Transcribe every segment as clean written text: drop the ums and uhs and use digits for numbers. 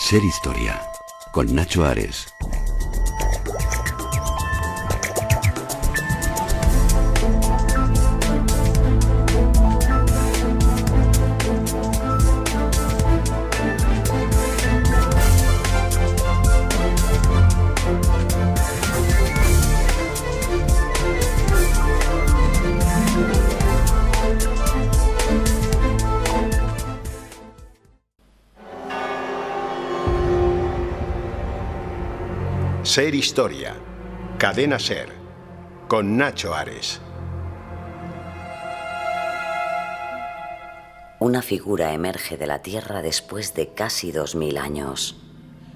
Ser Historia, con Nacho Ares. Ser Historia, Cadena Ser, con Nacho Ares. Una figura emerge de la Tierra después de casi 2000 años.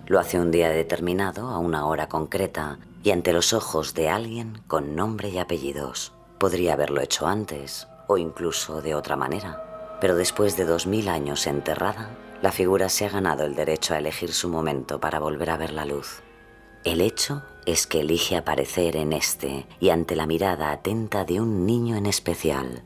Lo hace un día determinado, a una hora concreta, y ante los ojos de alguien con nombre y apellidos. Podría haberlo hecho antes, o incluso de otra manera. Pero después de 2000 años enterrada, la figura se ha ganado el derecho a elegir su momento para volver a ver la luz. El hecho es que elige aparecer en este y ante la mirada atenta de un niño en especial.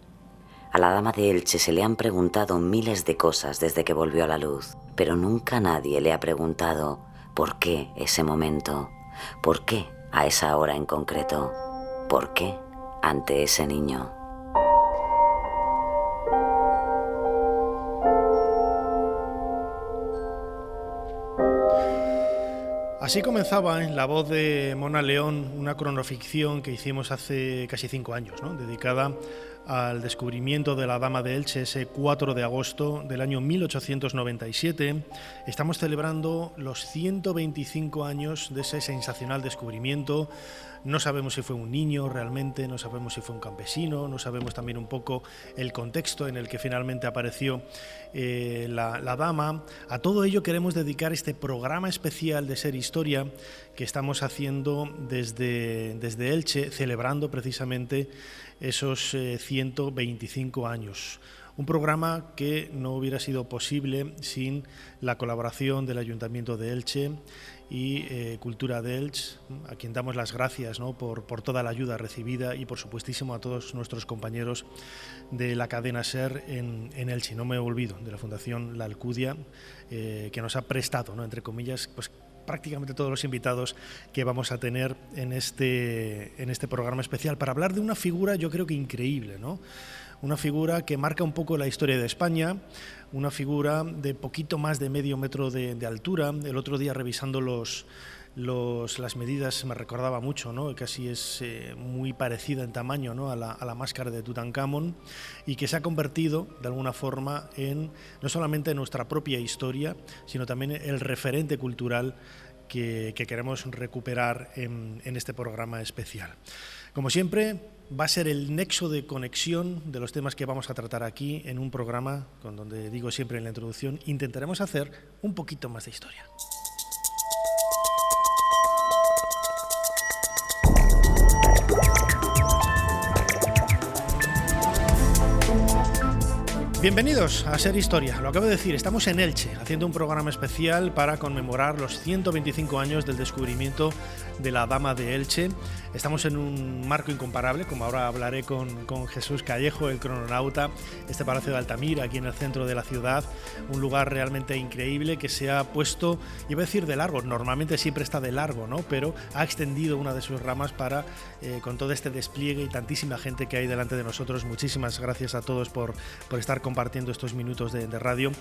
A la dama de Elche se le han preguntado miles de cosas desde que volvió a la luz, pero nunca nadie le ha preguntado por qué ese momento, por qué a esa hora en concreto, por qué ante ese niño. Así comenzaba en la voz de Mona León una cronoficción que hicimos hace casi 5 años, ¿no? Dedicada al descubrimiento de la Dama de Elche, ese 4 de agosto del año 1897. Estamos celebrando los 125 años de ese sensacional descubrimiento. No sabemos si fue un niño realmente, no sabemos si fue un campesino, no sabemos también un poco el contexto en el que finalmente apareció la dama. A todo ello queremos dedicar este programa especial de Ser Historia que estamos haciendo desde Elche, celebrando precisamente esos 125 años. Un programa que no hubiera sido posible sin la colaboración del Ayuntamiento de Elche y Cultura de Elche, a quien damos las gracias, ¿no?, por toda la ayuda recibida, y por supuestísimo a todos nuestros compañeros de la cadena SER en Elche. No me olvido de la Fundación La Alcudia, que nos ha prestado, ¿no?, entre comillas, pues prácticamente todos los invitados que vamos a tener en este programa especial para hablar de una figura, yo creo que increíble, ¿no? Una figura que marca un poco la historia de España, una figura de poquito más de medio metro de altura. El otro día, revisando las medidas, me recordaba mucho, ¿no? Casi es muy parecida en tamaño, ¿no?, a la máscara de Tutankamón, y que se ha convertido de alguna forma en no solamente en nuestra propia historia, sino también el referente cultural que queremos recuperar en este programa especial. Como siempre, va a ser el nexo de conexión de los temas que vamos a tratar aquí en un programa con donde, digo siempre en la introducción, intentaremos hacer un poquito más de historia. Bienvenidos a Ser Historia. Lo acabo de decir, estamos en Elche haciendo un programa especial para conmemorar los 125 años del descubrimiento de la Dama de Elche. Estamos en un marco incomparable, como ahora hablaré con Jesús Callejo, el crononauta, este Palacio de Altamira, aquí en el centro de la ciudad, un lugar realmente increíble que se ha puesto, iba a decir de largo, normalmente siempre está de largo, ¿no?, pero ha extendido una de sus ramas para, con todo este despliegue y tantísima gente que hay delante de nosotros. Muchísimas gracias a todos por estar compartiendo estos minutos de radio.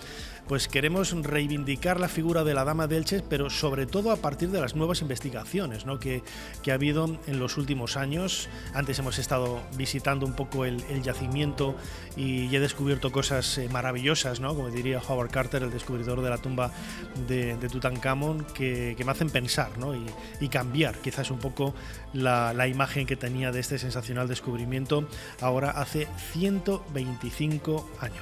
Pues queremos reivindicar la figura de la Dama de Elche, pero sobre todo a partir de las nuevas investigaciones, ¿no?, que ha habido en los últimos años. Antes hemos estado visitando un poco el yacimiento y he descubierto cosas maravillosas, ¿no?, como diría Howard Carter, el descubridor de la tumba de Tutankamón, que me hacen pensar, ¿no?, y cambiar quizás un poco la imagen que tenía de este sensacional descubrimiento ahora hace 125 años.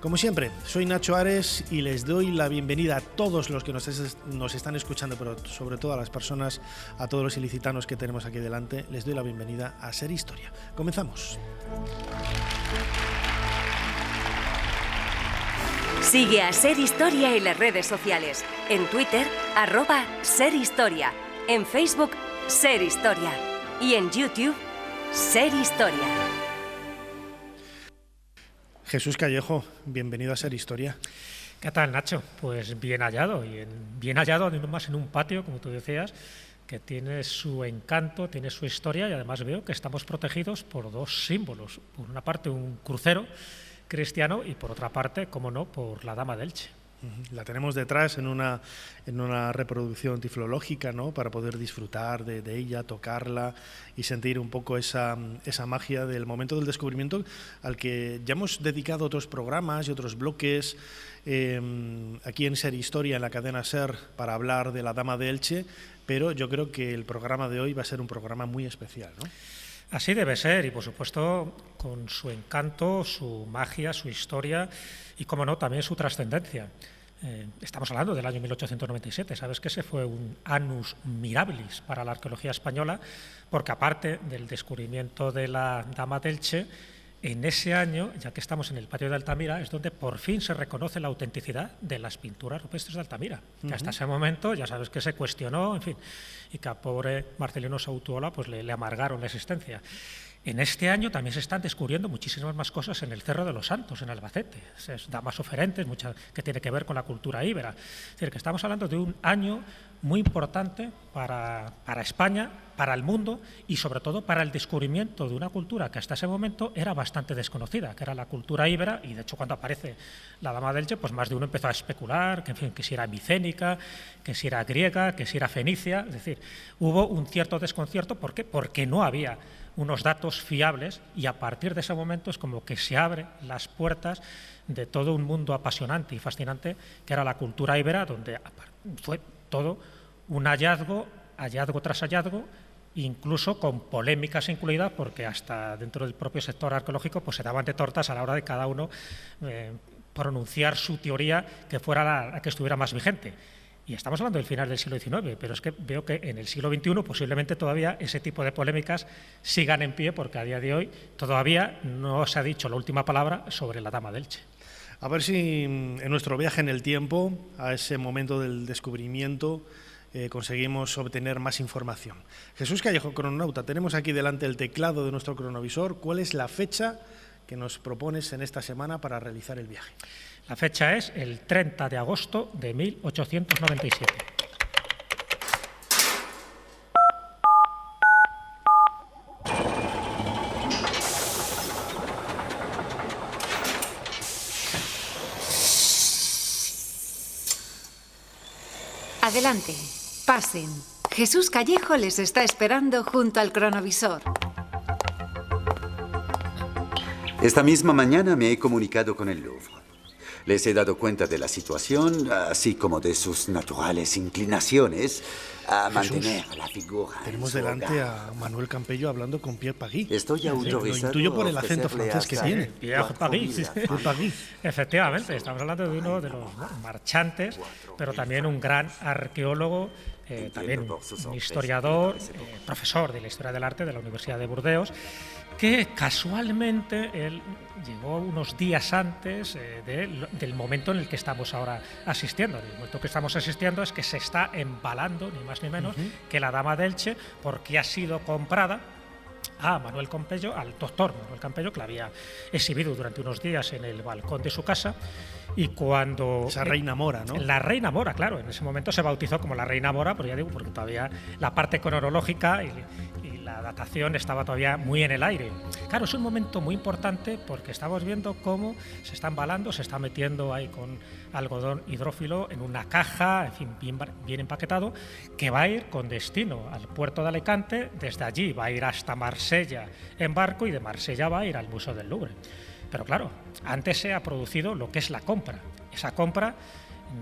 Como siempre, soy Nacho Ares y les doy la bienvenida a todos los que nos están escuchando, pero sobre todo a las personas, a todos los ilicitanos que tenemos aquí delante. Les doy la bienvenida a Ser Historia. Comenzamos. Sigue a Ser Historia en las redes sociales. En Twitter, @SerHistoria. En Facebook, Ser Historia. Y en YouTube, Ser Historia. Jesús Callejo, bienvenido a Ser Historia. ¿Qué tal, Nacho? Pues bien hallado, bien hallado además en un patio, como tú decías, que tiene su encanto, tiene su historia y además veo que estamos protegidos por dos símbolos. Por una parte un crucero cristiano y por otra parte, como no, por la Dama de Elche. La tenemos detrás en una reproducción tiflológica, ¿no? Para poder disfrutar de ella, tocarla y sentir un poco esa magia del momento del descubrimiento, al que ya hemos dedicado otros programas y otros bloques aquí en Ser Historia, en la cadena SER, para hablar de la Dama de Elche, pero yo creo que el programa de hoy va a ser un programa muy especial, ¿no? Así debe ser y, por supuesto, con su encanto, su magia, su historia y, como no, también su trascendencia. Estamos hablando del año 1897, sabes que ese fue un annus mirabilis para la arqueología española, porque aparte del descubrimiento de la Dama de Elche, en ese año, ya que estamos en el patio de Altamira, es donde por fin se reconoce la autenticidad de las pinturas rupestres de Altamira, que hasta ese momento ya sabes que se cuestionó, en fin, y que a pobre Marcelino Sautuola pues le amargaron la existencia. En este año también se están descubriendo muchísimas más cosas en el Cerro de los Santos, en Albacete, damas oferentes, muchas que tiene que ver con la cultura íbera. Es decir, que estamos hablando de un año muy importante para España, para el mundo y sobre todo para el descubrimiento de una cultura que hasta ese momento era bastante desconocida, que era la cultura íbera, y de hecho cuando aparece la Dama de Elche, pues más de uno empezó a especular, que, en fin, que si era micénica, que si era griega, que si era fenicia, es decir, hubo un cierto desconcierto. ¿Por qué? Porque no había unos datos fiables y a partir de ese momento es como que se abren las puertas de todo un mundo apasionante y fascinante que era la cultura íbera, donde fue todo un hallazgo tras hallazgo, incluso con polémicas incluidas, porque hasta dentro del propio sector arqueológico pues se daban de tortas a la hora de cada uno pronunciar su teoría que fuera la que estuviera más vigente. Y estamos hablando del final del siglo XIX, pero es que veo que en el siglo XXI posiblemente todavía ese tipo de polémicas sigan en pie, porque a día de hoy todavía no se ha dicho la última palabra sobre la Dama de Elche. A ver si en nuestro viaje en el tiempo, a ese momento del descubrimiento, conseguimos obtener más información. Jesús Callejo, crononauta, tenemos aquí delante el teclado de nuestro cronovisor. ¿Cuál es la fecha que nos propones en esta semana para realizar el viaje? La fecha es el 30 de agosto de 1897. Adelante, pasen. Jesús Callejo les está esperando junto al cronovisor. Esta misma mañana me he comunicado con el Louvre. Les he dado cuenta de la situación, así como de sus naturales inclinaciones a mantener la figura. Tenemos delante a Manuel Campello hablando con Pierre Pagui. Estoy autorizado. Lo intuyo por el acento francés que tiene. Pierre Pagui. Efectivamente, estamos hablando de uno de los marchantes, pero también un gran arqueólogo, también un historiador, profesor de la historia del arte de la Universidad de Burdeos, que casualmente él llegó unos días antes del momento en el que estamos ahora asistiendo. El momento que estamos asistiendo es que se está embalando, ni más ni menos, que la Dama de Elche, porque ha sido comprada a Manuel Campello, al doctor Manuel Campello, que la había exhibido durante unos días en el balcón de su casa. Y cuando... Esa Reina Mora, ¿no? La Reina Mora, claro. En ese momento se bautizó como la Reina Mora, pero ya digo, porque todavía la parte cronológica y la datación estaba todavía muy en el aire. Claro, es un momento muy importante porque estamos viendo cómo se está embalando, se está metiendo ahí con algodón hidrófilo en una caja, en fin, bien empaquetado, que va a ir con destino al puerto de Alicante. Desde allí va a ir hasta Marsella en barco y de Marsella va a ir al Museo del Louvre. Pero claro, antes se ha producido lo que es la compra. Esa compra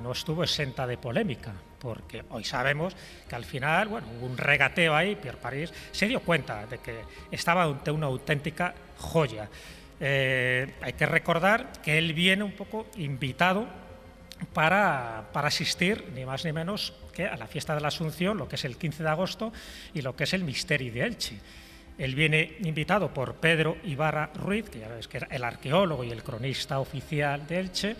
no estuvo exenta de polémica, porque hoy sabemos que al final, bueno, hubo un regateo ahí. Pierre Pagui se dio cuenta de que estaba ante una auténtica joya. Hay que recordar que él viene un poco invitado para asistir, ni más ni menos que a la fiesta de la Asunción, lo que es el 15 de agosto, y lo que es el Misteri de Elche. Él viene invitado por Pedro Ibarra Ruiz, que ya ves que era el arqueólogo y el cronista oficial de Elche,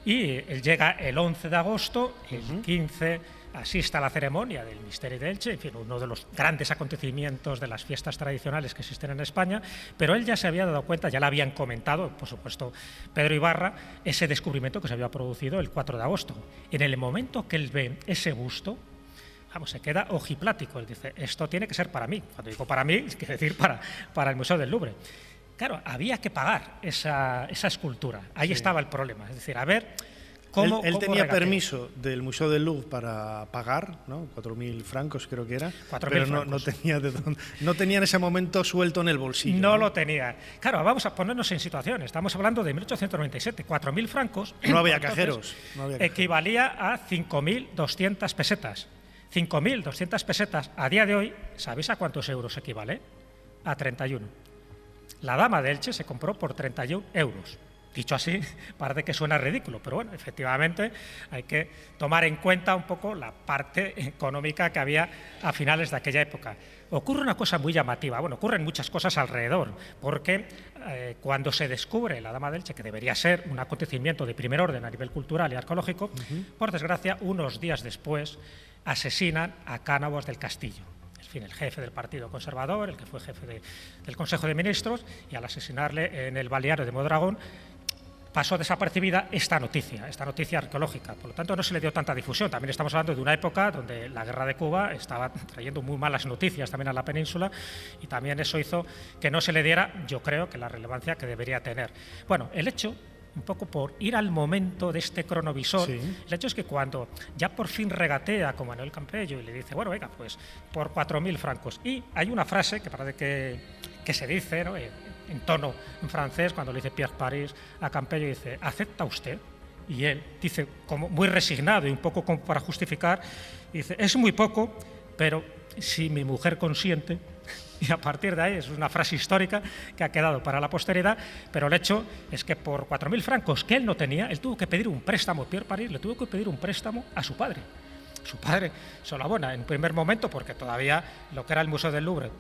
y él llega el 11 de agosto, el 15 asiste a la ceremonia del Misteri d'Elche, en fin, uno de los grandes acontecimientos de las fiestas tradicionales que existen en España, pero él ya se había dado cuenta, ya le habían comentado, por supuesto, Pedro Ibarra, ese descubrimiento que se había producido el 4 de agosto. En el momento que él ve ese busto, vamos, se queda ojiplático. Él dice, esto tiene que ser para mí. Cuando digo para mí, es decir para el Museo del Louvre. Claro, había que pagar esa escultura. Ahí estaba el problema. Es decir, a ver cómo... Él cómo tenía regatea. permiso del Museo del Louvre para pagar, ¿no? 4.000 francos creo que era, 4.000 pero francos. no tenía en ese momento suelto en el bolsillo. No lo tenía. Claro, vamos a ponernos en situación. Estamos hablando de 1897. 4.000 francos. No había entonces, cajeros. Equivalía a 5.200 pesetas. 5.200 pesetas a día de hoy, ¿sabéis a cuántos euros equivale? A 31. La dama de Elche se compró por 31 euros. Dicho así, parece que suena ridículo, pero bueno, efectivamente hay que tomar en cuenta un poco la parte económica que había a finales de aquella época. Ocurre una cosa muy llamativa, bueno, ocurren muchas cosas alrededor, porque cuando se descubre la Dama de Elche, que debería ser un acontecimiento de primer orden a nivel cultural y arqueológico, por desgracia, unos días después asesinan a Cánovas del Castillo. En fin, el jefe del Partido Conservador, el que fue jefe del Consejo de Ministros, y al asesinarle en el balneario de Mondragón, pasó desapercibida esta noticia arqueológica. Por lo tanto, no se le dio tanta difusión. También estamos hablando de una época donde la guerra de Cuba estaba trayendo muy malas noticias también a la península, y también eso hizo que no se le diera, yo creo, que la relevancia que debería tener. Bueno, el hecho, un poco por ir al momento de este cronovisor, el hecho es que cuando ya por fin regatea con Manuel Campello y le dice, bueno, venga, pues por 4.000 francos. Y hay una frase que parece que se dice, ¿no?, en tono en francés, cuando le dice Pierre Paris a Campello, dice, ¿acepta usted? Y él dice, como muy resignado y un poco como para justificar, dice, es muy poco, pero si mi mujer consiente. Y a partir de ahí es una frase histórica que ha quedado para la posteridad, pero el hecho es que por 4.000 francos que él no tenía, él tuvo que pedir un préstamo, Pierre Paris le tuvo que pedir un préstamo a su padre. Su padre se lo abona en primer momento, porque todavía lo que era el Museo del Louvre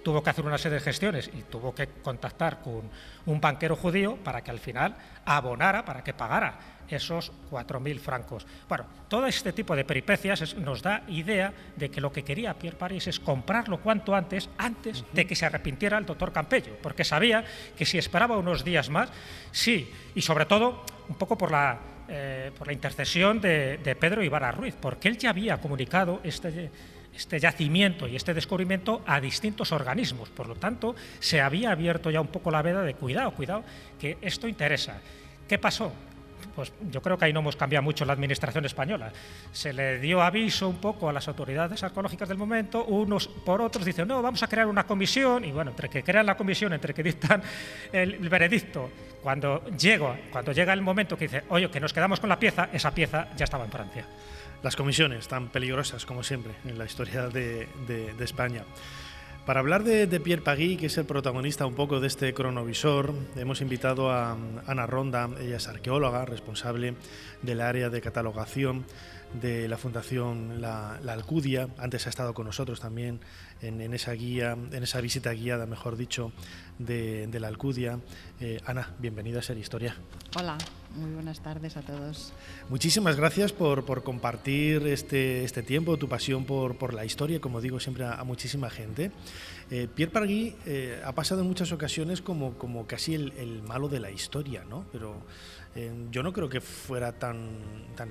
tuvo que hacer una serie de gestiones y tuvo que contactar con un banquero judío para que al final abonara, para que pagara esos 4.000 francos. Bueno, todo este tipo de peripecias nos da idea de que lo que quería Pierre Paris es comprarlo cuanto antes de que se arrepintiera el doctor Campello, porque sabía que si esperaba unos días más, sí, y sobre todo un poco por la intercesión de Pedro Ibarra Ruiz, porque él ya había comunicado este yacimiento y este descubrimiento a distintos organismos. Por lo tanto, se había abierto ya un poco la veda de cuidado, que esto interesa. ¿Qué pasó? Pues yo creo que ahí no hemos cambiado mucho la administración española. Se le dio aviso un poco a las autoridades arqueológicas del momento, unos por otros dicen, no, vamos a crear una comisión, y bueno, entre que crean la comisión, entre que dictan el veredicto, cuando llega el momento que dice, oye, que nos quedamos con la pieza, esa pieza ya estaba en Francia. Las comisiones tan peligrosas como siempre en la historia de España. Para hablar de Pierre Pagui, que es el protagonista un poco de este cronovisor, hemos invitado a Ana Ronda. Ella es arqueóloga, responsable del área de catalogación de la Fundación La Alcudia. Antes ha estado con nosotros también en esa visita guiada, mejor dicho, de la Alcudia. Ana, bienvenida a Ser Historia. Hola, muy buenas tardes a todos. Muchísimas gracias por compartir este tiempo, tu pasión por la historia, como digo siempre a muchísima gente. Pierre Pagui ha pasado en muchas ocasiones como casi el malo de la historia, ¿no? Pero yo no creo que fuera tan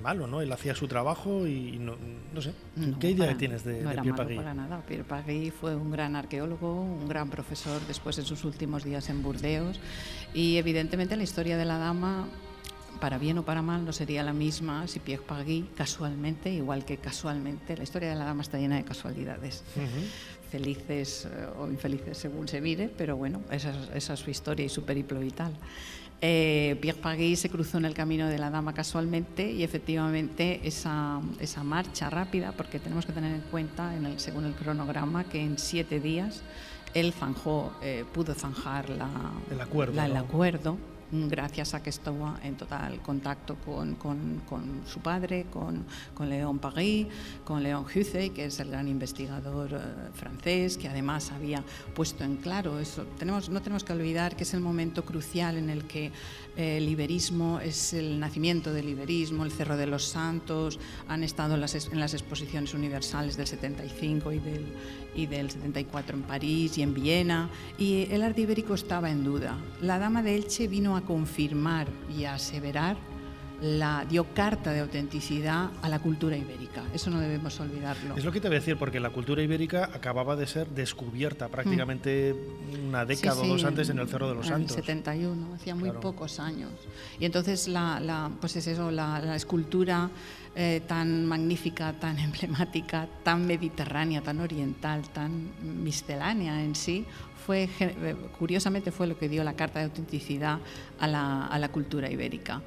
malo, ¿no? Él hacía su trabajo y no sé. ¿Qué idea tienes de Pierre Pagui? No era malo para nada. Pierre Pagui fue un gran arqueólogo, un gran profesor después en sus últimos días en Burdeos, y evidentemente la historia de la dama, para bien o para mal, no sería la misma si Pierre Pagui, casualmente, igual que casualmente, la historia de la dama está llena de casualidades. Felices o infelices según se mire, pero bueno, esa es su historia y su periplo vital. Pierre Pagui se cruzó en el camino de la dama casualmente, y efectivamente esa marcha rápida, porque tenemos que tener en cuenta, según el cronograma, que en 7 días él pudo zanjar el acuerdo gracias a que estuvo en total contacto con su padre, con Léon Pagis, con Léon Hussey, que es el gran investigador francés, que además había puesto en claro eso. No tenemos que olvidar que es el momento crucial en el que el iberismo es el nacimiento del iberismo, el Cerro de los Santos, han estado en las exposiciones universales del 75 y del 74 en París y en Viena, y el arte ibérico estaba en duda. La Dama de Elche vino a confirmar y a aseverar, dio carta de autenticidad a la cultura ibérica. Eso no debemos olvidarlo. Es lo que te voy a decir, porque la cultura ibérica acababa de ser descubierta prácticamente una década o dos antes en el Cerro de los Santos. En el 71, hacía muy pocos años. Y entonces pues es eso, la escultura tan magnífica, tan emblemática, tan mediterránea, tan oriental, tan miscelánea en sí, curiosamente fue lo que dio la carta de autenticidad a la cultura ibérica.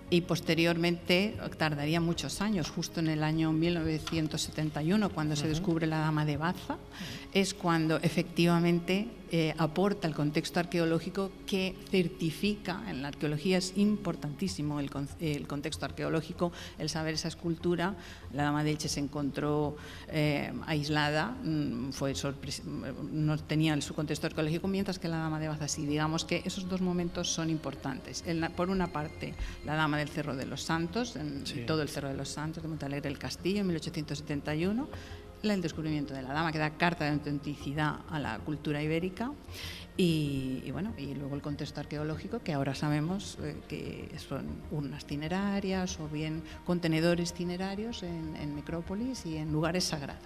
Y posteriormente tardaría muchos años, justo en el año 1971, cuando se descubre la Dama de Baza, es cuando efectivamente aporta el contexto arqueológico que certifica. En la arqueología es importantísimo el contexto arqueológico, el saber esa escultura. La Dama de Elche se encontró aislada, no tenía su contexto arqueológico, mientras que la Dama de Baza sí. Digamos que esos dos momentos son importantes. Por una parte, la Dama del Cerro de los Santos, todo el Cerro de los Santos de Montalegre del Castillo, en 1871, el descubrimiento de la Dama, que da carta de autenticidad a la cultura ibérica, y luego el contexto arqueológico, que ahora sabemos que son urnas cinerarias o bien contenedores cinerarios en necrópolis y en lugares sagrados.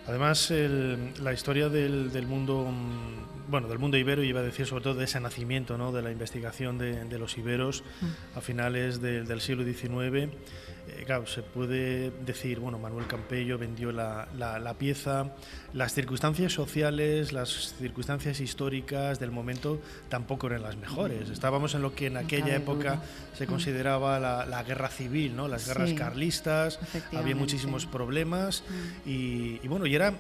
Además, la historia del mundo ibero, iba a decir sobre todo de ese nacimiento, ¿no?, de la investigación de los iberos a finales del siglo XIX. Claro, se puede decir, Manuel Campello vendió la pieza. Las circunstancias sociales, las circunstancias históricas del momento tampoco eran las mejores. Estábamos en lo que en aquella época se consideraba la guerra civil, ¿no?, las guerras carlistas, había muchísimos problemas y era...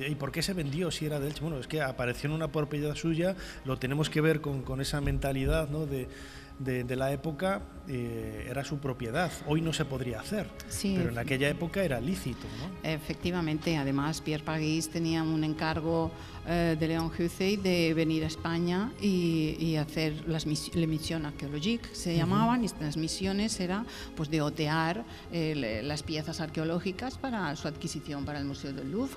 ¿Y por qué se vendió si era de Elche? Bueno, es que apareció en una propiedad suya, lo tenemos que ver con esa mentalidad, ¿no?, de la época. Era su propiedad. Hoy no se podría hacer, pero en aquella época era lícito, ¿no? Efectivamente. Además, Pierre Pagis tenía un encargo de Léon Hussey de venir a España y hacer las misiones arqueológicas, se llamaban, y estas misiones era pues de otear las piezas arqueológicas para su adquisición para el Museo del Louvre.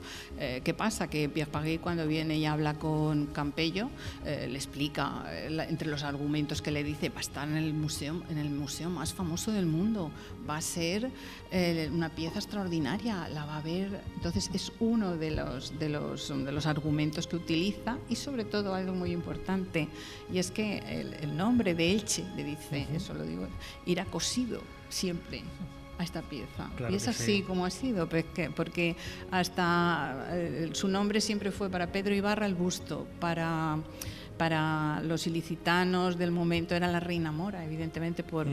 ¿Qué pasa? Que Pierre Pagis, cuando viene y habla con Campello, le explica entre los argumentos que le dice: va a estar en el museo más famoso del mundo, va a ser una pieza extraordinaria, la va a ver. Entonces es uno de los argumentos que utiliza, y sobre todo algo muy importante, y es que el nombre de Elche, le dice, eso lo digo, irá cosido siempre a esta pieza. Claro, y es así como ha sido, porque hasta su nombre siempre fue para Pedro Ibarra el busto, para los ilicitanos del momento era la reina mora, evidentemente por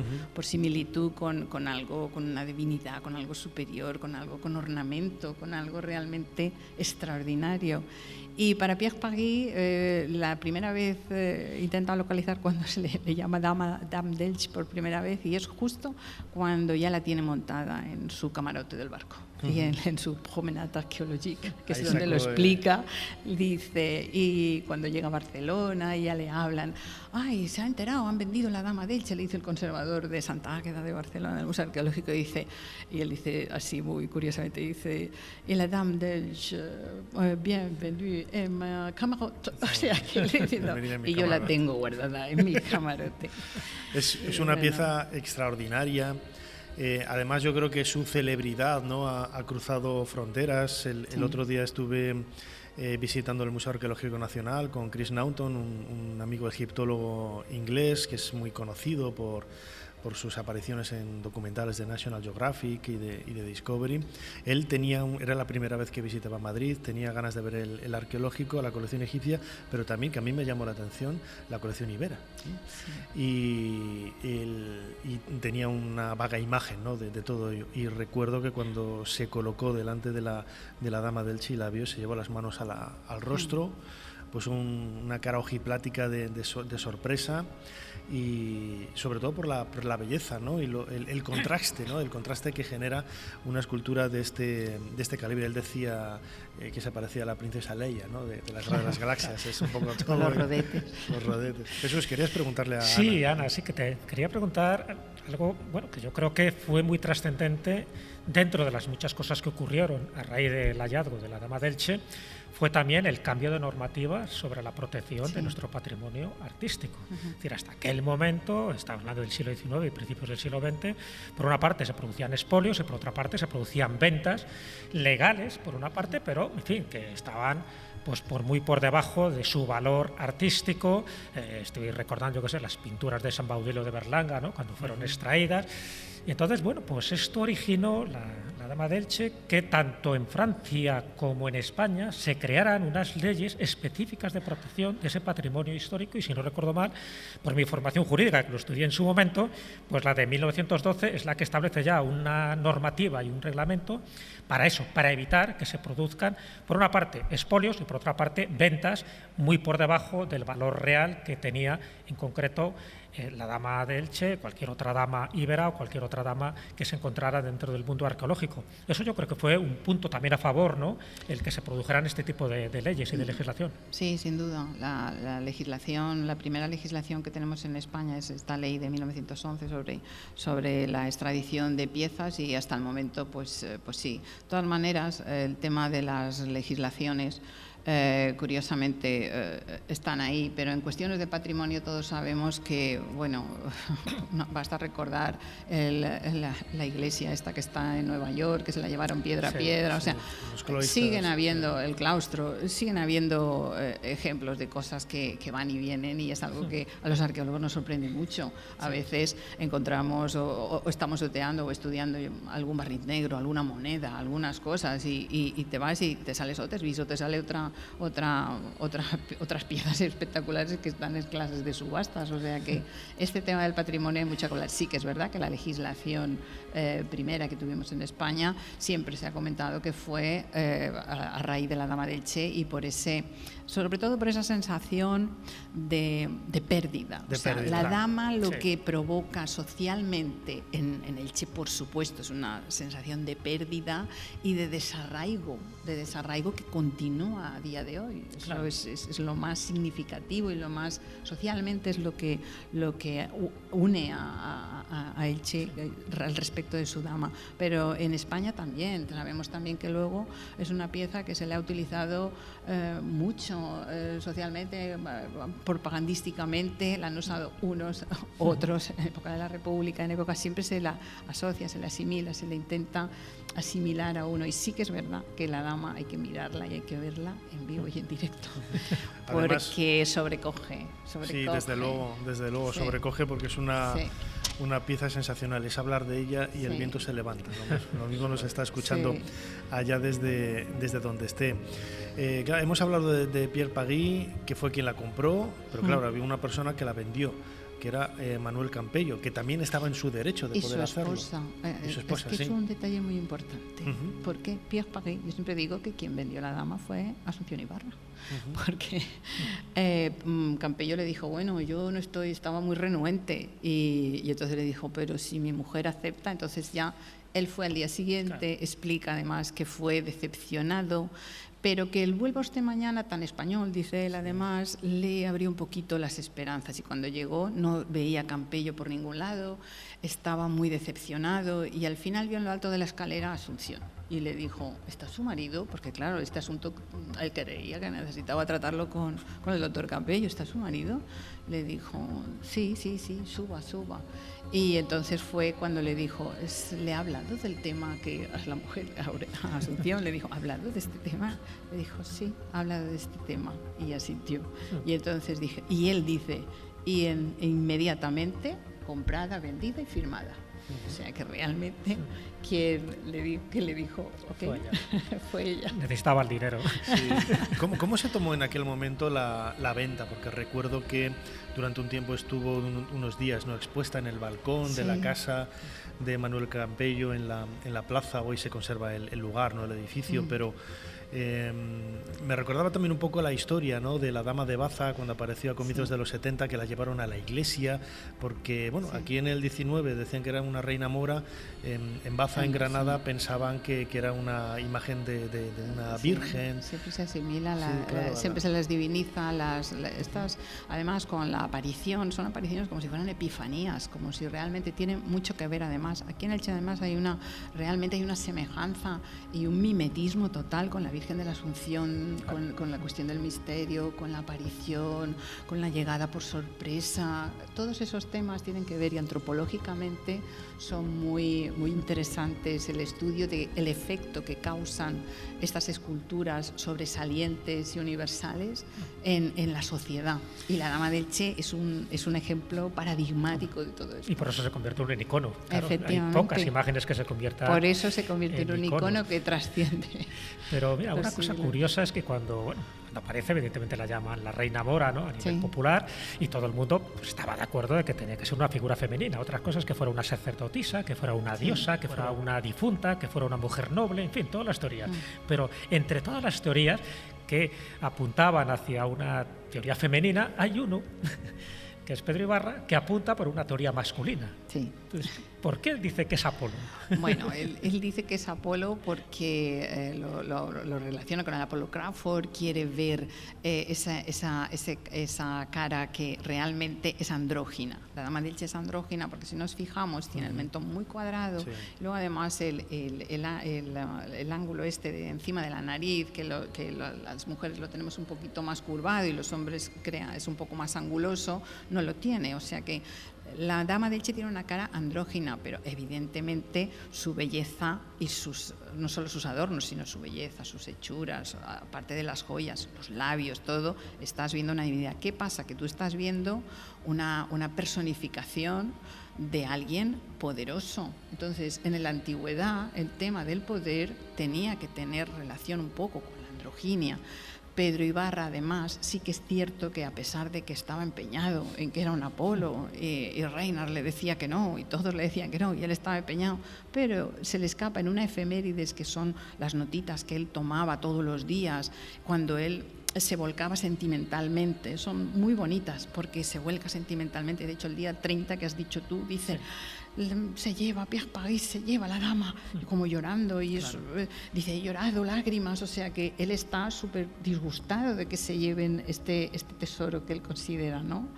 similitud con algo, con una divinidad, con algo superior, con ornamento, con algo realmente extraordinario. Y para Pierre Pagis, la primera vez intenta localizar cuando se le llama Dame d'Elche por primera vez, y es justo cuando ya la tiene montada en su camarote del barco. Y en su promenade arqueológica, que es donde lo explica, dice, y cuando llega a Barcelona y ya le hablan, ay, se ha enterado, han vendido la Dama de Elche, le dice el conservador de Santa Águeda de Barcelona, del Museo Arqueológico, y él dice así muy curiosamente, dice, y la Dame de Elche, bienvenue en mi camarote, o sea, que le diciendo, y yo la tengo guardada en mi camarote. Es una pieza extraordinaria. Además, yo creo que su celebridad, ¿no?, ha cruzado fronteras. El otro día estuve visitando el Museo Arqueológico Nacional con Chris Naughton, un amigo egiptólogo inglés que es muy conocido por sus apariciones en documentales de National Geographic y de Discovery. Él era la primera vez que visitaba Madrid, tenía ganas de ver el arqueológico, la colección egipcia, pero también, que a mí me llamó la atención, la colección ibera. Y tenía una vaga imagen, ¿no?, de todo ello. Y recuerdo que cuando se colocó delante de la Dama del Elche y la vio, se llevó las manos al rostro, pues una cara ojiplática de sorpresa, y sobre todo por la belleza, ¿no? Y el contraste, ¿no? El contraste que genera una escultura de este calibre. Él decía que se parecía a la princesa Leia, ¿no? de la Guerra de las Galaxias. Es un poco todo. Los rodetes. Los rodetes. Jesús, querías preguntarle a Ana. Sí, Ana, sí que te quería preguntar algo, bueno, que yo creo que fue muy trascendente dentro de las muchas cosas que ocurrieron a raíz del hallazgo de la Dama de Elche. Fue también el cambio de normativas sobre la protección de nuestro patrimonio artístico. Es decir, hasta aquel momento, estamos hablando del siglo XIX y principios del siglo XX, por una parte se producían expolios y por otra parte se producían ventas legales, por una parte, pero, en fin, que estaban pues muy por debajo de su valor artístico. Estoy recordando, yo qué sé, las pinturas de San Baudilio de Berlanga, ¿no? Cuando fueron extraídas. Y entonces, bueno, pues esto originó la Dama de Elche, que tanto en Francia como en España se crearan unas leyes específicas de protección de ese patrimonio histórico, y si no recuerdo mal, por mi formación jurídica, que lo estudié en su momento, pues la de 1912 es la que establece ya una normativa y un reglamento para eso, para evitar que se produzcan, por una parte, expolios y por otra parte, ventas muy por debajo del valor real que tenía en concreto la Dama de Elche, cualquier otra dama íbera o cualquier otra dama que se encontrara dentro del mundo arqueológico. Eso yo creo que fue un punto también a favor, ¿no?, el que se produjeran este tipo de leyes y de legislación. Sí, sin duda. La legislación, la primera legislación que tenemos en España es esta ley de 1911 sobre la extradición de piezas, y hasta el momento, pues sí. De todas maneras, el tema de las legislaciones curiosamente están ahí, pero en cuestiones de patrimonio todos sabemos que, bueno, no, basta recordar la iglesia esta que está en Nueva York, que se la llevaron piedra a piedra, o sea, siguen habiendo el claustro, siguen habiendo ejemplos de cosas que van y vienen, y es algo que a los arqueólogos nos sorprende mucho. A veces encontramos o estamos oteando o estudiando algún barniz negro, alguna moneda, algunas cosas, y te vas y te sales Sotheby's o te sale otras piezas espectaculares que están en clases de subastas. O sea que este tema del patrimonio hay mucha cola. Sí que es verdad que la legislación primera que tuvimos en España siempre se ha comentado que fue a raíz de la Dama de Elche, y por sobre todo por esa sensación de pérdida. La dama lo que provoca socialmente en Elche, por supuesto, es una sensación de pérdida y de desarraigo que continúa a día de hoy. Claro. Eso es lo más significativo y lo más socialmente es lo que une a Elche al respecto de su dama. Pero en España también, sabemos también que luego es una pieza que se le ha utilizado mucho socialmente, propagandísticamente, la han usado unos, otros, en época de la República, en época siempre se la asocia, se la asimila, se le intenta asimilar a uno, y sí que es verdad que la dama hay que mirarla y hay que verla en vivo y en directo. Además, porque sobrecoge. Sí, desde luego sí. Sobrecoge, porque es una pieza sensacional. Es hablar de ella y el viento se levanta, ¿no? Lo mismo nos está escuchando allá desde donde esté. Claro, hemos hablado de Pierre Pagui, que fue quien la compró, pero claro, había una persona que la vendió, que era Manuel Campello, que también estaba en su derecho de poder hacerlo. Y su esposa, es que es un detalle muy importante, porque Pierre Pagui, yo siempre digo que quien vendió la dama fue Asunción Ibarra, porque Campello le dijo, bueno, yo no estaba muy renuente, y entonces le dijo, pero si mi mujer acepta, entonces ya. Él fue al día siguiente, explica además que fue decepcionado, pero que el vuelva usted mañana tan español, dice él, además, le abrió un poquito las esperanzas, y cuando llegó no veía a Campello por ningún lado, estaba muy decepcionado, y al final vio en lo alto de la escalera a Asunción y le dijo, ¿está su marido? Porque claro, este asunto él creía que necesitaba tratarlo con el doctor Campello. ¿Está su marido? Le dijo, sí, suba. Y entonces fue cuando le dijo, ¿le ha hablado del tema que a la mujer, a Asunción, le dijo, ¿ha hablado de este tema? Le dijo, sí, ha hablado de este tema, y asintió. Y entonces él dice, inmediatamente comprada, vendida y firmada. O sea que realmente quien le dijo, ok, fue ella. Necesitaba el dinero. Sí. ¿Cómo se tomó en aquel momento la venta? Porque recuerdo que durante un tiempo estuvo unos días, ¿no?, expuesta en el balcón de la casa de Manuel Campello en la plaza. Hoy se conserva el lugar, ¿no?, el edificio, pero me recordaba también un poco la historia, ¿no?, de la Dama de Baza cuando apareció a comienzos de los 70, que la llevaron a la iglesia, porque bueno, aquí en el 19 decían que era una reina mora, en Baza, en Granada, pensaban que era una imagen de una virgen. Siempre se asimila, siempre se les diviniza, estas, además con la aparición, son apariciones como si fueran epifanías, como si realmente tienen mucho que ver. Además, aquí en Elche además realmente hay una semejanza y un mimetismo total con la Virgen de la Asunción, con la cuestión del misterio, con la aparición, con la llegada por sorpresa. Todos esos temas tienen que ver, y antropológicamente son muy, muy interesantes, el estudio del efecto que causan estas esculturas sobresalientes y universales en la sociedad. Y la Dama de Elche es un ejemplo paradigmático de todo eso. Y por eso se convierte en un icono. Claro, efectivamente. Hay pocas imágenes que se conviertan. Por eso se convierte en un icono que trasciende. Pero mira, una cosa curiosa es que cuando aparece, evidentemente la llaman la reina mora, ¿no?, a nivel popular, y todo el mundo pues, estaba de acuerdo de que tenía que ser una figura femenina. Otras cosas, que fuera una sacerdotisa, que fuera una diosa, que fuera una difunta, que fuera una mujer noble, en fin, todas las teorías. Pero entre todas las teorías que apuntaban hacia una teoría femenina, hay uno que es Pedro Ibarra, que apunta por una teoría masculina. Sí. Entonces, ¿por qué dice que es Apolo? Bueno, él dice que es Apolo porque lo relaciona con el Apolo Crawford, quiere ver esa cara que realmente es andrógina. La Dama de Elche es andrógina porque, si nos fijamos, tiene el mentón muy cuadrado, luego además el ángulo de encima de la nariz, que las mujeres lo tenemos un poquito más curvado y los hombres es un poco más anguloso, no lo tiene, o sea que la Dama de Elche tiene una cara andrógina, pero evidentemente su belleza y no solo sus adornos, sino su belleza, sus hechuras, aparte de las joyas, los labios, todo, estás viendo una divinidad. ¿Qué pasa? Que tú estás viendo una personificación de alguien poderoso. Entonces, en la antigüedad, el tema del poder tenía que tener relación un poco con la androginia. Pedro Ibarra, además, sí que es cierto que, a pesar de que estaba empeñado en que era un Apolo, y Reiner le decía que no, y todos le decían que no, y él estaba empeñado, pero se le escapa en una efemérides que son las notitas que él tomaba todos los días, cuando él se volcaba sentimentalmente. Son muy bonitas porque se vuelca sentimentalmente. De hecho, el día 30 que has dicho tú, dice... se lleva, Pierre Paris se lleva la dama, como llorando, y eso, dice, he llorado lágrimas, o sea que él está súper disgustado de que se lleven este tesoro que él considera, ¿no?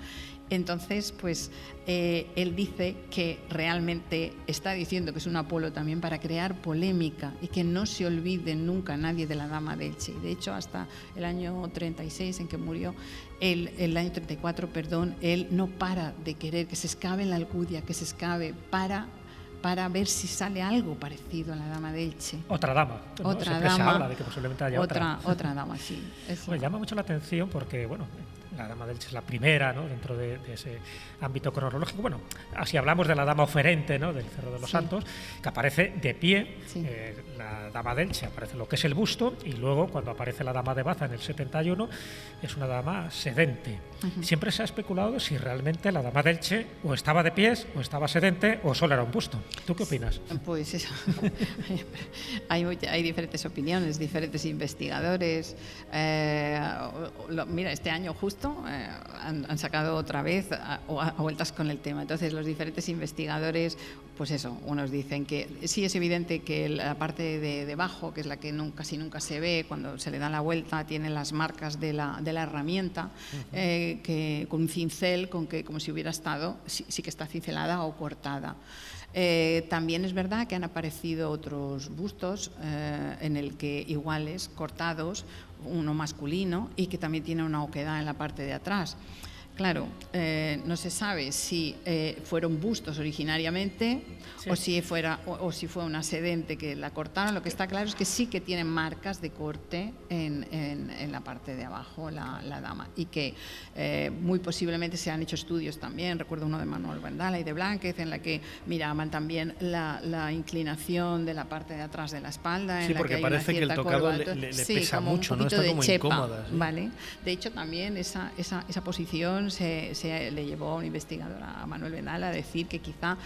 Entonces, pues él dice que realmente está diciendo que es un Apolo también para crear polémica y que no se olvide nunca nadie de la Dama de Elche. De hecho, hasta el año 36, en que murió, el año 34, perdón, él no para de querer que se escabe en la Alcudia, que se escabe para ver si sale algo parecido a la Dama de Elche. Otra dama. Otra Siempre dama. se habla de que posiblemente haya otra dama, sí. Me llama mucho la atención porque, bueno, la Dama de Elche es la primera, ¿no?, dentro de ese ámbito cronológico. Bueno, así hablamos de la Dama oferente, ¿no?, del Cerro de los Santos, que aparece de pie. La Dama de Elche aparece lo que es el busto, y luego, cuando aparece la Dama de Baza en el 71, es una dama sedente. Siempre se ha especulado si realmente la Dama de Elche o estaba de pies, o estaba sedente, o solo era un busto. ¿Tú qué opinas? Pues eso. Hay diferentes opiniones, diferentes investigadores. Mira, este año justo han sacado otra vez a vueltas con el tema. Entonces, los diferentes investigadores, pues eso, unos dicen que sí es evidente que la parte de debajo, que es la que casi nunca se ve, cuando se le da la vuelta, tiene las marcas de la herramienta, que con un cincel, como si hubiera estado, sí que está cincelada o cortada. También es verdad que han aparecido otros bustos en el que iguales, cortados, uno masculino, y que también tiene una oquedad en la parte de atrás. Claro, no se sabe si fueron bustos originariamente, sí, o si fue una sedente que la cortaron. Lo que está claro es que sí que tienen marcas de corte en la parte de abajo la dama, y que muy posiblemente se han hecho estudios también. Recuerdo uno de Manuel Vendala y de Blánquez, en la que miraban también la inclinación de la parte de atrás de la espalda. Sí, en la porque que hay parece que el tocado le sí, pesa mucho, ¿no? Está como incómoda. ¿Sí? ¿Vale? De hecho, también esa posición se le llevó a un investigador, a Manuel Vendala, a decir que quizá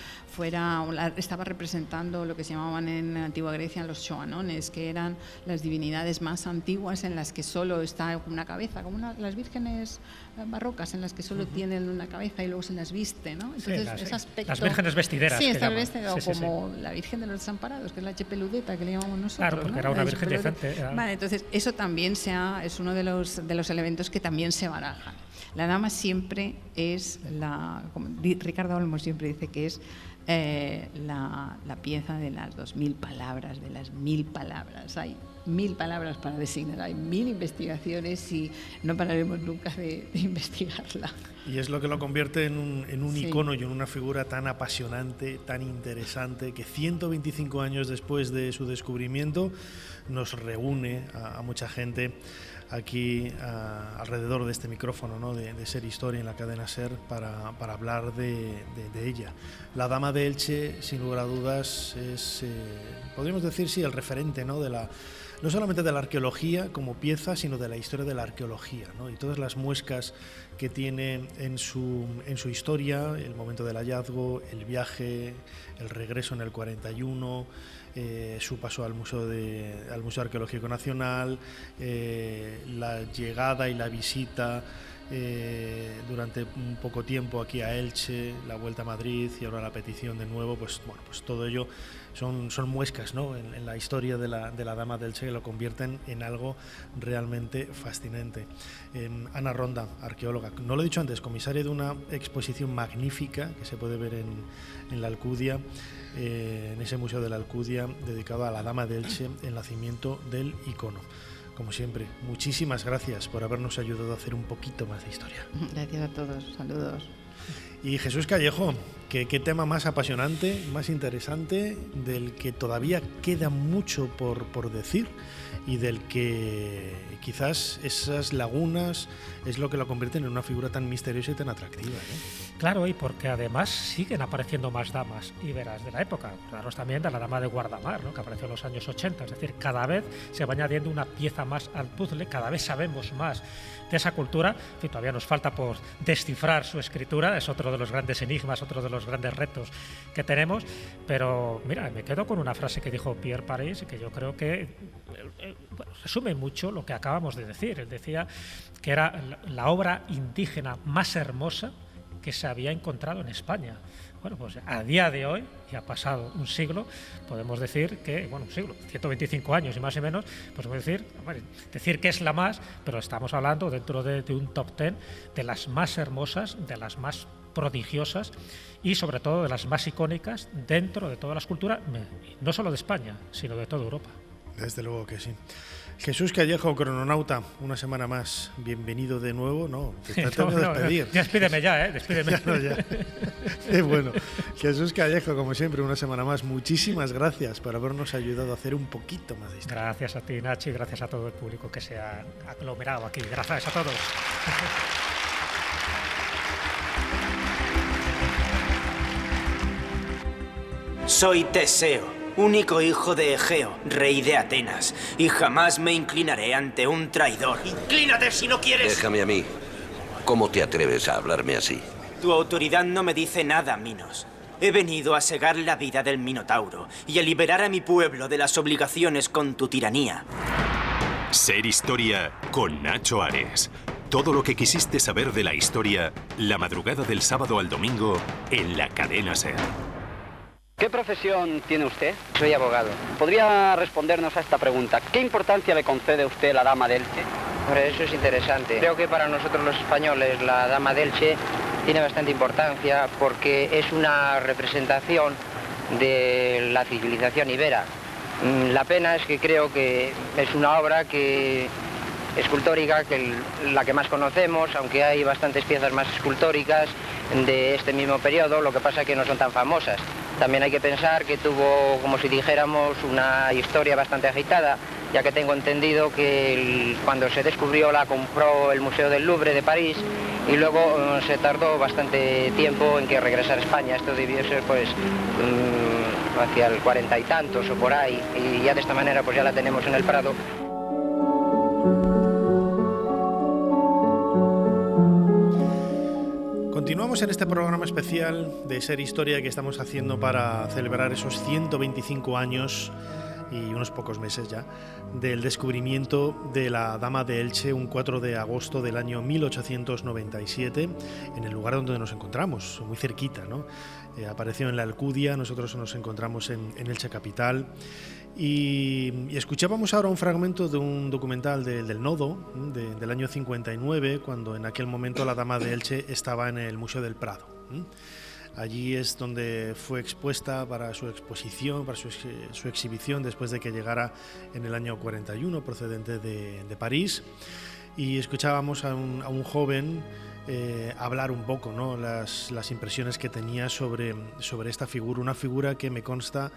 estaba representando lo que se llamaban en la antigua Grecia los choanones, que eran las divinidades más antiguas en las que solo está una cabeza, como las vírgenes barrocas, en las que solo tienen una cabeza y luego se las viste, ¿no? Entonces, sí, ese aspecto, las vírgenes vestideras. Sí, estas vestideras, como la Virgen de los Desamparados, que es la Chepeludeta, que le llamamos nosotros. Claro, porque ¿no? era una virgen decente. Vale, entonces eso también es uno de los elementos que también se barajan. La dama siempre es como Ricardo Olmos siempre dice que es la pieza de las 2000 palabras, de las 1000 palabras. Hay 1000 palabras para designar, hay 1000 investigaciones y no pararemos nunca de investigarla. Y es lo que lo convierte en un icono y en una figura tan apasionante, tan interesante, que 125 años después de su descubrimiento nos reúne a mucha gente aquí alrededor de este micrófono, ¿no? de Ser Historia en la cadena SER para hablar de ella. La Dama de Elche, sin lugar a dudas, es, podríamos decir, sí, el referente, ¿no? No solamente de la arqueología como pieza, sino de la historia de la arqueología, ¿no? Y todas las muescas que tiene en su historia, el momento del hallazgo, el viaje, el regreso en el 41, su paso al Museo Arqueológico Nacional, la llegada y la visita durante un poco tiempo aquí a Elche, la vuelta a Madrid y ahora la petición de nuevo, pues bueno, pues todo ello son muescas, ¿no? en la historia de la Dama de Elche, que lo convierten en algo realmente fascinante. Ana Ronda, arqueóloga, no lo he dicho antes, comisaria de una exposición magnífica que se puede ver en la Alcudia, en ese Museo de la Alcudia dedicado a la Dama de Elche, el nacimiento del icono. Como siempre, muchísimas gracias por habernos ayudado a hacer un poquito más de historia. Gracias a todos, saludos. Y Jesús Callejo, qué tema más apasionante, más interesante, del que todavía queda mucho por decir y del que quizás esas lagunas es lo que lo convierten en una figura tan misteriosa y tan atractiva, ¿no? Claro, y porque además siguen apareciendo más damas iberas de la época. Acordaros también de la Dama de Guardamar, ¿no? Que apareció en los años 80. Es decir, cada vez se va añadiendo una pieza más al puzzle, cada vez sabemos más de esa cultura. En fin, todavía nos falta por descifrar su escritura, es otro de los grandes enigmas, otro de los grandes retos que tenemos. Pero mira, me quedo con una frase que dijo Pierre Paris, que yo creo que resume mucho lo que acabamos de decir. Él decía que era la obra indígena más hermosa que se había encontrado en España. Bueno, pues a día de hoy, y ha pasado un siglo, podemos decir que, bueno, un siglo, 125 años y más o menos, pues podemos decir que es la más, pero estamos hablando dentro de un top 10 de las más hermosas, de las más prodigiosas y sobre todo de las más icónicas dentro de todas las culturas, no solo de España, sino de toda Europa. Desde luego que sí. Jesús Callejo, crononauta, una semana más. Bienvenido de nuevo. No, te tengo que despedir. No. Despídeme ya, despídeme. ya. Bueno, Jesús Callejo, como siempre, una semana más. Muchísimas gracias por habernos ayudado a hacer un poquito más de historia. Gracias a ti, Nacho, y gracias a todo el público que se ha aglomerado aquí. Gracias a todos. Soy Teseo, único hijo de Egeo, rey de Atenas, y jamás me inclinaré ante un traidor. ¡Inclínate si no quieres! Déjame a mí. ¿Cómo te atreves a hablarme así? Tu autoridad no me dice nada, Minos. He venido a segar la vida del Minotauro y a liberar a mi pueblo de las obligaciones con tu tiranía. Ser Historia con Nacho Ares. Todo lo que quisiste saber de la historia, la madrugada del sábado al domingo, en la cadena SER. ¿Qué profesión tiene usted? Soy abogado. ¿Podría respondernos a esta pregunta? ¿Qué importancia le concede usted a la Dama de Elche? Hombre, eso es interesante. Creo que para nosotros los españoles la Dama de Elche tiene bastante importancia porque es una representación de la civilización ibera. La pena es que creo que es una obra que escultórica, que la que más conocemos, aunque hay bastantes piezas más escultóricas de este mismo periodo, lo que pasa es que no son tan famosas. También hay que pensar que tuvo, como si dijéramos, una historia bastante agitada, ya que tengo entendido que cuando se descubrió la compró el Museo del Louvre de París y luego se tardó bastante tiempo en que regresara a España. Esto debió ser pues hacia el 40 y tantos o por ahí, y ya de esta manera pues ya la tenemos en el Prado. Continuamos en este programa especial de Ser Historia que estamos haciendo para celebrar esos 125 años y unos pocos meses ya del descubrimiento de la Dama de Elche un 4 de agosto del año 1897 en el lugar donde nos encontramos, muy cerquita, ¿no? Apareció en la Alcudia, nosotros nos encontramos en Elche capital. Y escuchábamos ahora un fragmento de un documental del Nodo, del año 59, cuando en aquel momento la Dama de Elche estaba en el Museo del Prado. Allí es donde fue expuesta para su exposición, para su exhibición, después de que llegara en el año 41, procedente de París. Y escuchábamos a un joven hablar un poco, ¿no? las impresiones que tenía sobre esta figura, una figura que me consta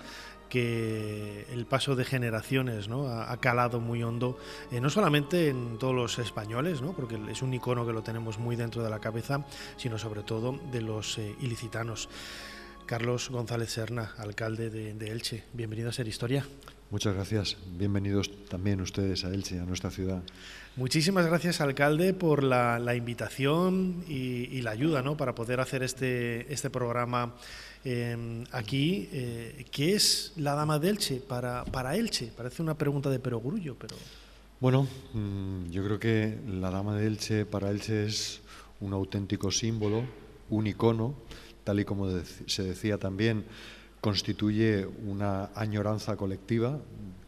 que el paso de generaciones, ¿no? ha calado muy hondo, no solamente en todos los españoles, ¿no? porque es un icono que lo tenemos muy dentro de la cabeza, sino sobre todo de los ilicitanos. Carlos González Serna, alcalde de Elche, bienvenido a Ser Historia. Muchas gracias, bienvenidos también ustedes a Elche, a nuestra ciudad. Muchísimas gracias, alcalde, por la invitación y la ayuda, ¿no? para poder hacer este programa aquí. ¿Qué es la Dama de Elche para Elche? Parece una pregunta de perogrullo, pero... Bueno, yo creo que la Dama de Elche para Elche es un auténtico símbolo, un icono, tal y como se decía también, constituye una añoranza colectiva.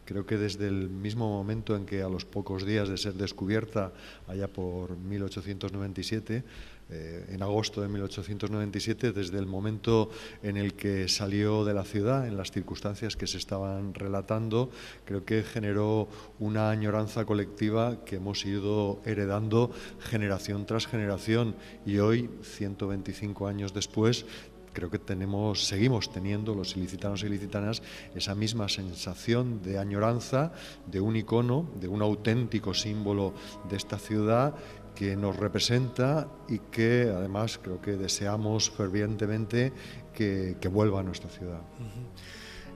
Creo que desde el mismo momento en que a los pocos días de ser descubierta, allá por 1897, en agosto de 1897, desde el momento en el que salió de la ciudad, en las circunstancias que se estaban relatando, creo que generó una añoranza colectiva que hemos ido heredando generación tras generación, y hoy, 125 años después, creo que seguimos teniendo los ilicitanos y ilicitanas esa misma sensación de añoranza, de un icono, de un auténtico símbolo de esta ciudad que nos representa y que además creo que deseamos fervientemente que vuelva a nuestra ciudad.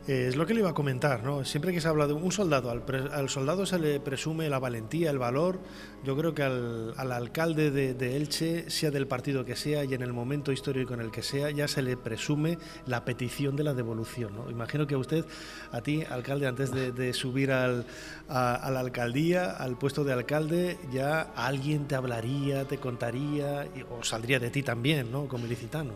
Es lo que le iba a comentar, ¿no? Siempre que se habla de un soldado, al soldado se le presume la valentía, el valor. Yo creo que al alcalde de Elche, sea del partido que sea y en el momento histórico en el que sea, ya se le presume la petición de la devolución, ¿no? Imagino que a ti, alcalde, antes de subir a la alcaldía, al puesto de alcalde, ya alguien te hablaría, te contaría, o saldría de ti también, ¿no? Como ilicitano.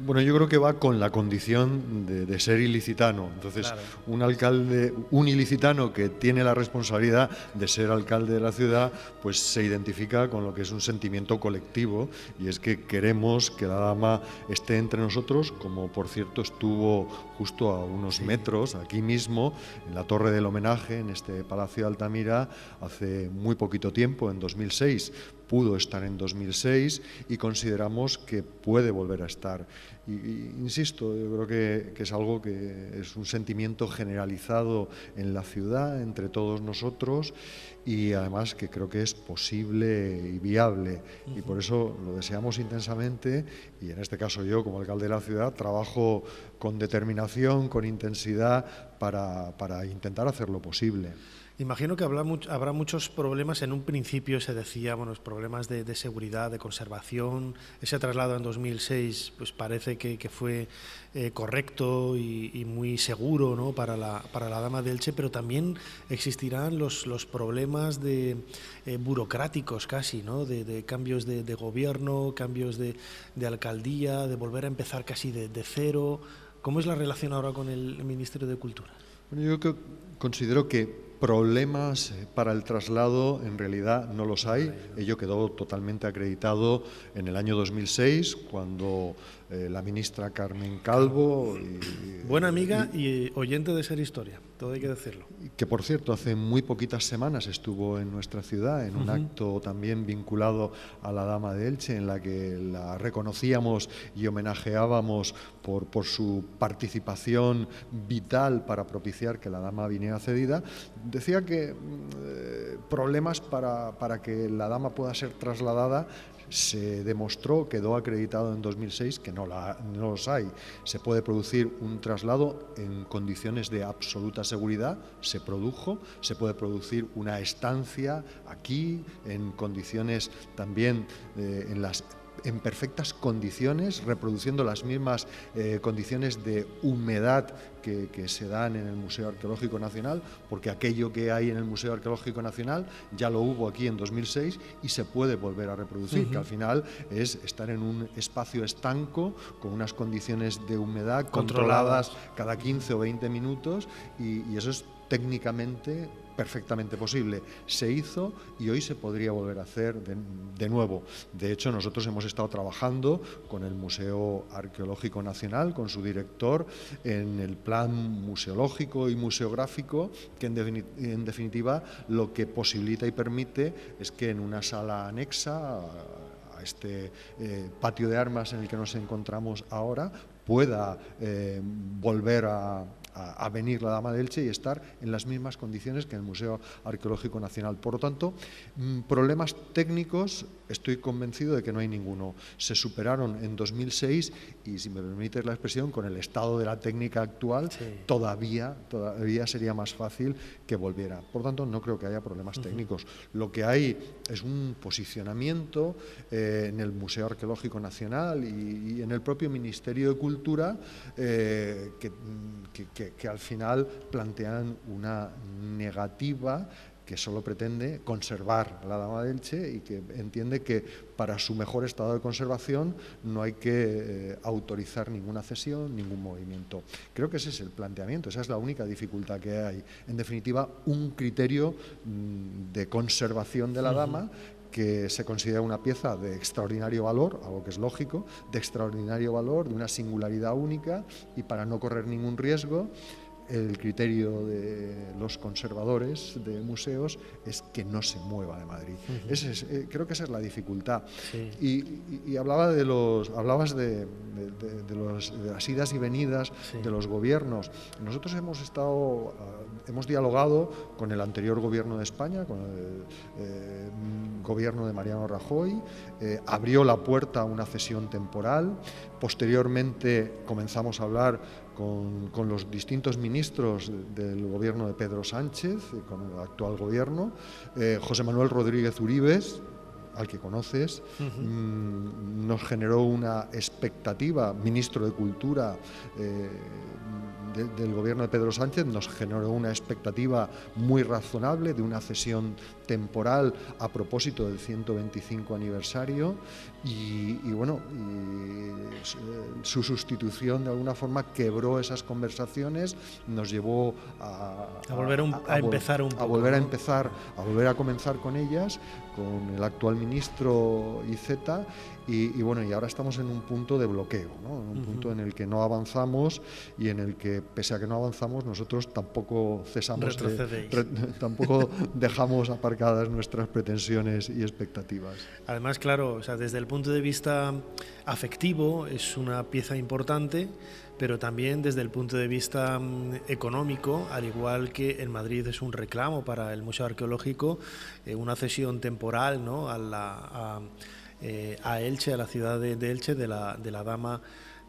Bueno, yo creo que va con la condición de ser ilicitano. Entonces, claro, un alcalde, un ilicitano que tiene la responsabilidad de ser alcalde de la ciudad, pues se identifica con lo que es un sentimiento colectivo, y es que queremos que la dama esté entre nosotros, como por cierto estuvo justo a unos metros, aquí mismo, en la Torre del Homenaje, en este Palacio de Altamira, hace muy poquito tiempo, en 2006. Pudo estar en 2006 y consideramos que puede volver a estar. Y insisto, yo creo que es algo que es un sentimiento generalizado en la ciudad, entre todos nosotros, y además que creo que es posible y viable. Y por eso lo deseamos intensamente, y en este caso yo, como alcalde de la ciudad, trabajo con determinación, con intensidad, para intentar hacerlo posible. Imagino que habrá muchos problemas. En un principio se decía, bueno, problemas de seguridad, de conservación. Ese traslado en 2006 pues parece que fue correcto y muy seguro, ¿no? para la Dama de Elche, pero también existirán los problemas burocráticos casi, ¿no? de cambios de gobierno, cambios de alcaldía, de volver a empezar casi de cero. ¿Cómo es la relación ahora con el Ministerio de Cultura? Bueno, yo considero que Problemas para el traslado en realidad no los hay. Ello quedó totalmente acreditado en el año 2006 cuando la ministra Carmen Calvo... Buena amiga y oyente de Ser Historia, todo hay que decirlo. Que por cierto, hace muy poquitas semanas estuvo en nuestra ciudad en un acto también vinculado a la Dama de Elche, en la que la reconocíamos y homenajeábamos por su participación vital para propiciar que la Dama viniera cedida. Decía que problemas para que la Dama pueda ser trasladada se demostró, quedó acreditado en 2006 que no los hay. Se puede producir un traslado en condiciones de absoluta seguridad, se produjo, se puede producir una estancia aquí en condiciones también en perfectas condiciones, reproduciendo las mismas condiciones de humedad que se dan en el Museo Arqueológico Nacional, porque aquello que hay en el Museo Arqueológico Nacional ya lo hubo aquí en 2006 y se puede volver a reproducir, que al final es estar en un espacio estanco con unas condiciones de humedad controladas cada 15 o 20 minutos y eso es técnicamente perfectamente posible. Se hizo y hoy se podría volver a hacer de nuevo. De hecho, nosotros hemos estado trabajando con el Museo Arqueológico Nacional, con su director, en el plan museológico y museográfico, que en definitiva lo que posibilita y permite es que en una sala anexa a este patio de armas en el que nos encontramos ahora pueda volver a venir la Dama de Elche y estar en las mismas condiciones que en el Museo Arqueológico Nacional. Por lo tanto, problemas técnicos estoy convencido de que no hay ninguno. Se superaron en 2006 y, si me permites la expresión, con el estado de la técnica actual, todavía sería más fácil que volviera. Por lo tanto, no creo que haya problemas técnicos. Lo que hay es un posicionamiento en el Museo Arqueológico Nacional y en el propio Ministerio de Cultura que al final plantean una negativa que solo pretende conservar la Dama de Elche y que entiende que para su mejor estado de conservación no hay que autorizar ninguna cesión, ningún movimiento. Creo que ese es el planteamiento, esa es la única dificultad que hay. En definitiva, un criterio de conservación de la Dama que se considera una pieza de extraordinario valor, algo que es lógico, de extraordinario valor, de una singularidad única, y para no correr ningún riesgo, el criterio de los conservadores de museos es que no se mueva de Madrid. Creo que esa es la dificultad. Y hablabas de las idas y venidas de los gobiernos. Nosotros hemos dialogado con el anterior gobierno de España, con el gobierno de Mariano Rajoy, abrió la puerta a una cesión temporal. Posteriormente comenzamos a hablar con los distintos ministros del gobierno de Pedro Sánchez, con el actual gobierno, José Manuel Rodríguez Uribes, al que conoces, nos generó una expectativa, ministro de Cultura del gobierno de Pedro Sánchez, nos generó una expectativa muy razonable de una cesión temporal a propósito del 125 aniversario y su sustitución de alguna forma quebró esas conversaciones, nos llevó a comenzar con ellas, con el actual ministro Iceta y ahora estamos en un punto de bloqueo, ¿no? En un punto en el que no avanzamos y en el que, pese a que no avanzamos, nosotros tampoco cesamos, tampoco dejamos aparcadas nuestras pretensiones y expectativas. Además, claro, o sea, desde el punto de vista afectivo es una pieza importante, pero también desde el punto de vista económico, al igual que en Madrid es un reclamo para el Museo Arqueológico, una cesión temporal, ¿no?, a Elche, a la ciudad de Elche, de la Dama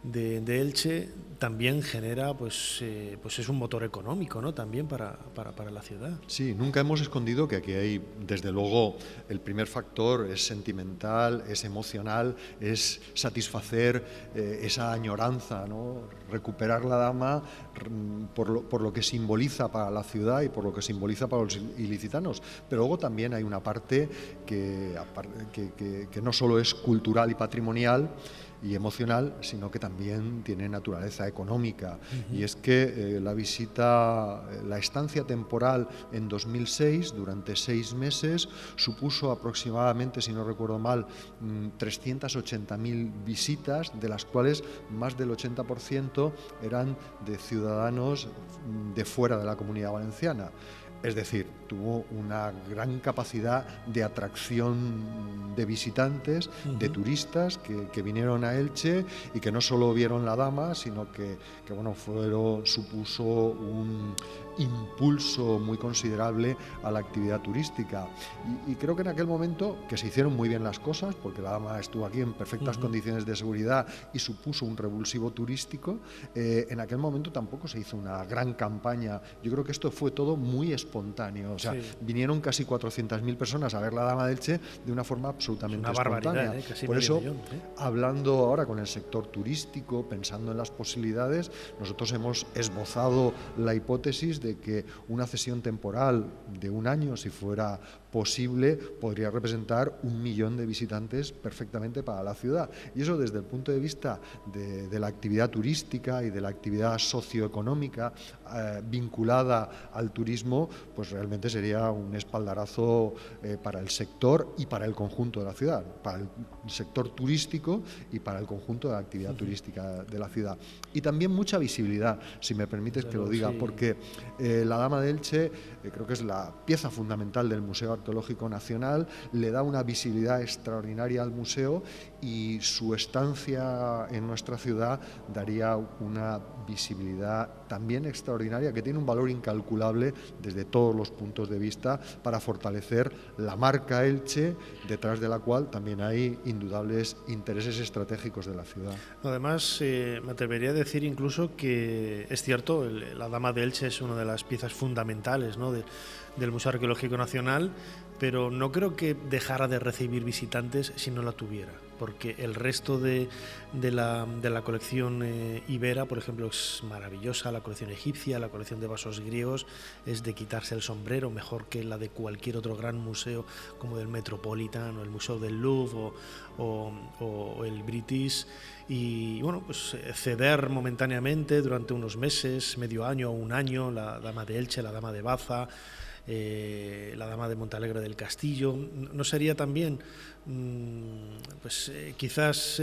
de Elche, también genera, pues es un motor económico, ¿no?, también para la ciudad. Sí, nunca hemos escondido que aquí hay, desde luego, el primer factor es sentimental, es emocional, es satisfacer esa añoranza, ¿no?, recuperar la Dama por lo que simboliza para la ciudad y por lo que simboliza para los ilicitanos. Pero luego también hay una parte que no solo es cultural y patrimonial, y emocional, sino que también tiene naturaleza económica. Y es que la estancia temporal en 2006, durante 6 meses, supuso aproximadamente, si no recuerdo mal, 380.000 visitas, de las cuales más del 80% eran de ciudadanos de fuera de la Comunidad Valenciana. Es decir, tuvo una gran capacidad de atracción de visitantes, de turistas que vinieron a Elche y que no solo vieron la Dama, sino que bueno, supuso un impulso muy considerable a la actividad turística. Y creo que en aquel momento, que se hicieron muy bien las cosas, porque la Dama estuvo aquí en perfectas condiciones de seguridad y supuso un revulsivo turístico, en aquel momento tampoco se hizo una gran campaña. Yo creo que esto fue todo muy espontáneo. O sea, vinieron casi 400.000 personas a ver la Dama de Elche de una forma absolutamente espontánea. Casi por eso, millón, hablando ahora con el sector turístico, pensando en las posibilidades, nosotros hemos esbozado la hipótesis de que una cesión temporal de 1 año, si fuera posible, podría representar 1 millón de visitantes perfectamente para la ciudad. Y eso, desde el punto de vista de la actividad turística y de la actividad socioeconómica vinculada al turismo, pues realmente sería un espaldarazo para el sector y para el conjunto de la ciudad, para el sector turístico y para el conjunto de la actividad turística de la ciudad. Y también mucha visibilidad, si me permites que lo diga, porque la Dama de Elche creo que es la pieza fundamental del Museo Arqueológico Nacional, le da una visibilidad extraordinaria al museo, y su estancia en nuestra ciudad daría una visibilidad también extraordinaria, que tiene un valor incalculable desde todos los puntos de vista para fortalecer la marca Elche, detrás de la cual también hay indudables intereses estratégicos de la ciudad. Además, me atrevería a decir incluso que es cierto, la Dama de Elche es una de las piezas fundamentales, ¿no?, del Museo Arqueológico Nacional, pero no creo que dejara de recibir visitantes si no la tuviera, porque el resto de la colección ibera, por ejemplo, es maravillosa. La colección egipcia, la colección de vasos griegos es de quitarse el sombrero, mejor que la de cualquier otro gran museo como el Metropolitan o el Museo del Louvre o el British. Y bueno, pues ceder momentáneamente durante unos meses, medio año o 1 año, la Dama de Elche, la Dama de Baza, la Dama de Montalegre del Castillo, ¿no sería también quizás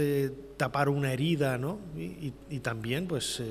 tapar una herida, ¿no? Y también pues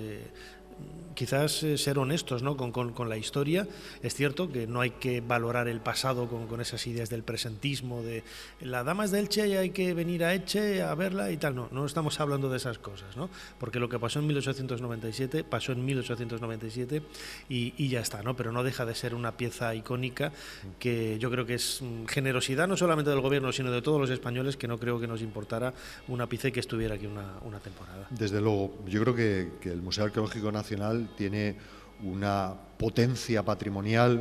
quizás ser honestos, ¿no?, con la historia? Es cierto que no hay que valorar el pasado con esas ideas del presentismo, de la Dama es de Elche y hay que venir a Elche a verla y tal. No estamos hablando de esas cosas, ¿no? Porque lo que pasó en 1897 pasó en 1897 y ya está, ¿no? Pero no deja de ser una pieza icónica que yo creo que es generosidad no solamente del gobierno, sino de todos los españoles, que no creo que nos importara una pieza que estuviera aquí una temporada. Desde luego, yo creo que el Museo Arqueológico Nacional tiene una potencia patrimonial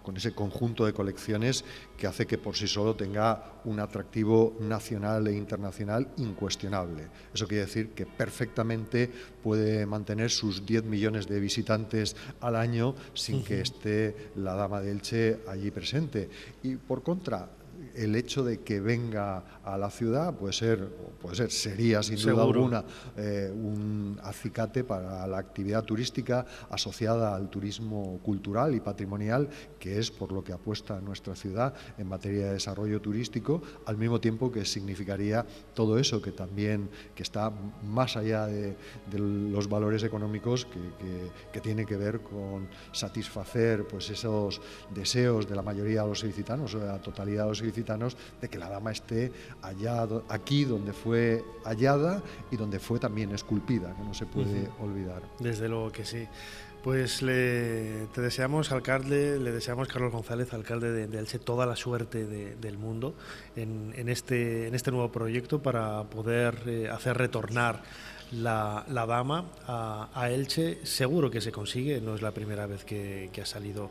con ese conjunto de colecciones que hace que por sí solo tenga un atractivo nacional e internacional incuestionable. Eso quiere decir que perfectamente puede mantener sus 10 millones de visitantes al año sin que esté la Dama de Elche allí presente. Y por contra, el hecho de que venga a la ciudad sería sin duda alguna un acicate para la actividad turística asociada al turismo cultural y patrimonial, que es por lo que apuesta nuestra ciudad en materia de desarrollo turístico, al mismo tiempo que significaría todo eso que está más allá de los valores económicos, que tiene que ver con satisfacer pues esos deseos de la mayoría de los ilicitanos, o de la totalidad de los ilicitanos, de que la Dama esté aquí donde fue hallada y donde fue también esculpida, que no se puede olvidar. Desde luego que sí. Pues le deseamos, alcalde, Carlos González, alcalde de Elche, toda la suerte del mundo en este nuevo proyecto para poder hacer retornar la Dama a Elche. Seguro que se consigue, no es la primera vez que ha salido.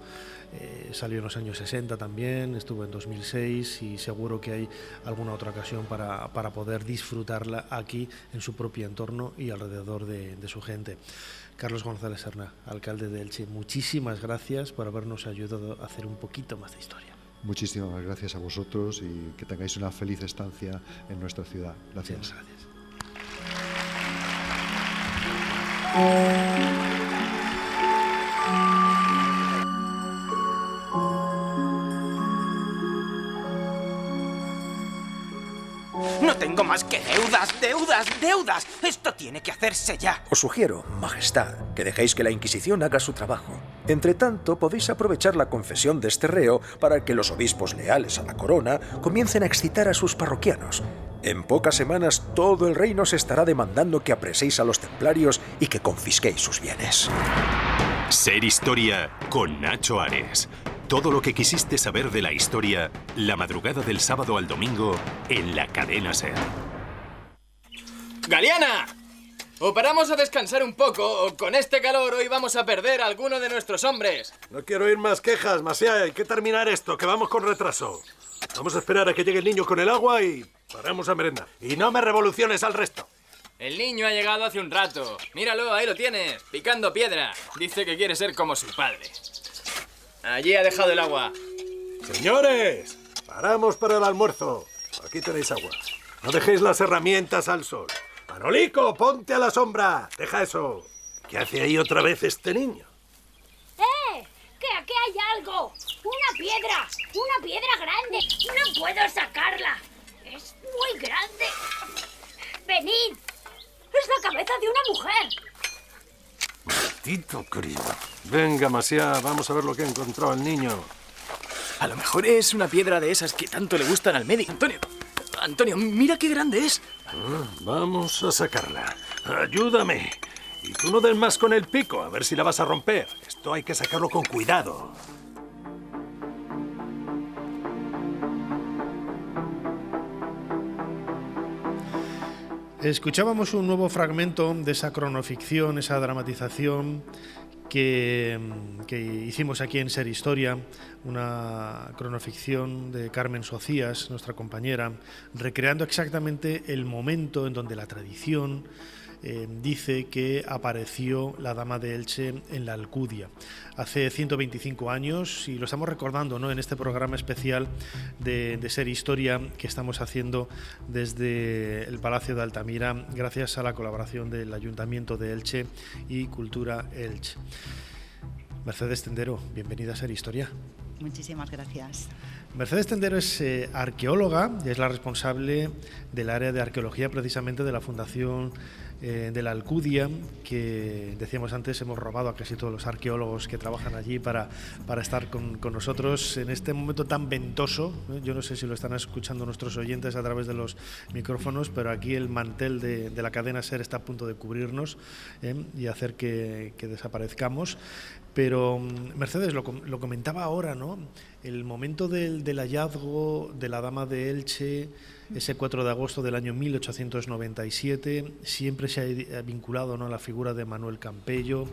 Salió en los años 60 también, estuvo en 2006 y seguro que hay alguna otra ocasión para poder disfrutarla aquí en su propio entorno y alrededor de su gente. Carlos González Serna, alcalde de Elche, muchísimas gracias por habernos ayudado a hacer un poquito más de historia. Muchísimas gracias a vosotros y que tengáis una feliz estancia en nuestra ciudad. Gracias. Muchas gracias. No tengo más que deudas, deudas, deudas. Esto tiene que hacerse ya. Os sugiero, Majestad, que dejéis que la Inquisición haga su trabajo. Entre tanto, podéis aprovechar la confesión de este reo para que los obispos leales a la corona comiencen a excitar a sus parroquianos. En pocas semanas todo el reino se estará demandando que apreséis a los templarios y que confisquéis sus bienes. Ser Historia con Nacho Ares. Todo lo que quisiste saber de la historia, la madrugada del sábado al domingo, en la cadena SER. ¡Galiana! O paramos a descansar un poco, o con este calor hoy vamos a perder a alguno de nuestros hombres. No quiero oír más quejas, Macià. Hay que terminar esto, que vamos con retraso. Vamos a esperar a que llegue el niño con el agua y paramos a merendar. Y no me revoluciones al resto. El niño ha llegado hace un rato. Míralo, ahí lo tienes, picando piedra. Dice que quiere ser como su padre. Allí ha dejado el agua. Señores, paramos para el almuerzo. Aquí tenéis agua. No dejéis las herramientas al sol. Manolico, ponte a la sombra. Deja eso. ¿Qué hace ahí otra vez este niño? ¡Que aquí hay algo! ¡Una piedra grande! ¡No puedo sacarla! ¡Es muy grande! ¡Venid! ¡Es la cabeza de una mujer! Maldito crío. Venga, Macià, vamos a ver lo que ha encontrado el niño. A lo mejor es una piedra de esas que tanto le gustan al médico. Antonio, mira qué grande es. Vamos a sacarla. Ayúdame. Y tú no des más con el pico, a ver si la vas a romper. Esto hay que sacarlo con cuidado. Escuchábamos un nuevo fragmento de esa cronoficción, esa dramatización que hicimos aquí en Ser Historia, una cronoficción de Carmen Socias, nuestra compañera, recreando exactamente el momento en donde la tradición dice que apareció la Dama de Elche en la Alcudia hace 125 años, y lo estamos recordando, ¿no?, en este programa especial de Ser Historia que estamos haciendo desde el Palacio de Altamira, gracias a la colaboración del Ayuntamiento de Elche y Cultura Elche. Mercedes Tendero, bienvenida a Ser Historia. Muchísimas gracias. Mercedes Tendero es arqueóloga y es la responsable del área de arqueología precisamente de la Fundación de la Alcudia, que decíamos antes hemos robado a casi todos los arqueólogos que trabajan allí para estar con nosotros en este momento tan ventoso. Yo no sé si lo están escuchando nuestros oyentes a través de los micrófonos, pero aquí el mantel de la cadena SER está a punto de cubrirnos y hacer que desaparezcamos. Pero Mercedes, lo comentaba ahora, ¿no? El momento del hallazgo de la Dama de Elche, ese 4 de agosto del año 1897, siempre se ha vinculado, ¿no?, a la figura de Manuel Campello,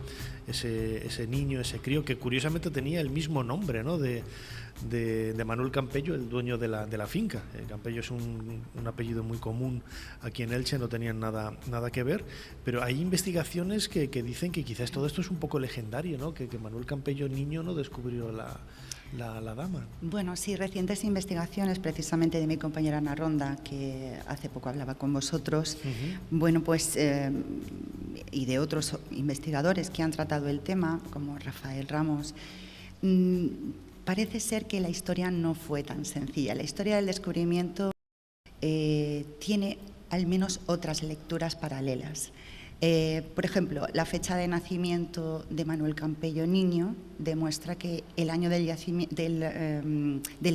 ese niño, ese crío, que curiosamente tenía el mismo nombre, ¿no?, de Manuel Campello, el dueño de la finca. Campello es un apellido muy común aquí en Elche, no tenían nada que ver, pero hay investigaciones que dicen que quizás todo esto es un poco legendario, ¿no?, que Manuel Campello niño no descubrió la dama. Bueno, sí, recientes investigaciones precisamente de mi compañera Ana Ronda, que hace poco hablaba con vosotros, bueno, pues y de otros investigadores que han tratado el tema, como Rafael Ramos, parece ser que la historia no fue tan sencilla. La historia del descubrimiento tiene al menos otras lecturas paralelas. Por ejemplo, la fecha de nacimiento de Manuel Campello niño demuestra que el año del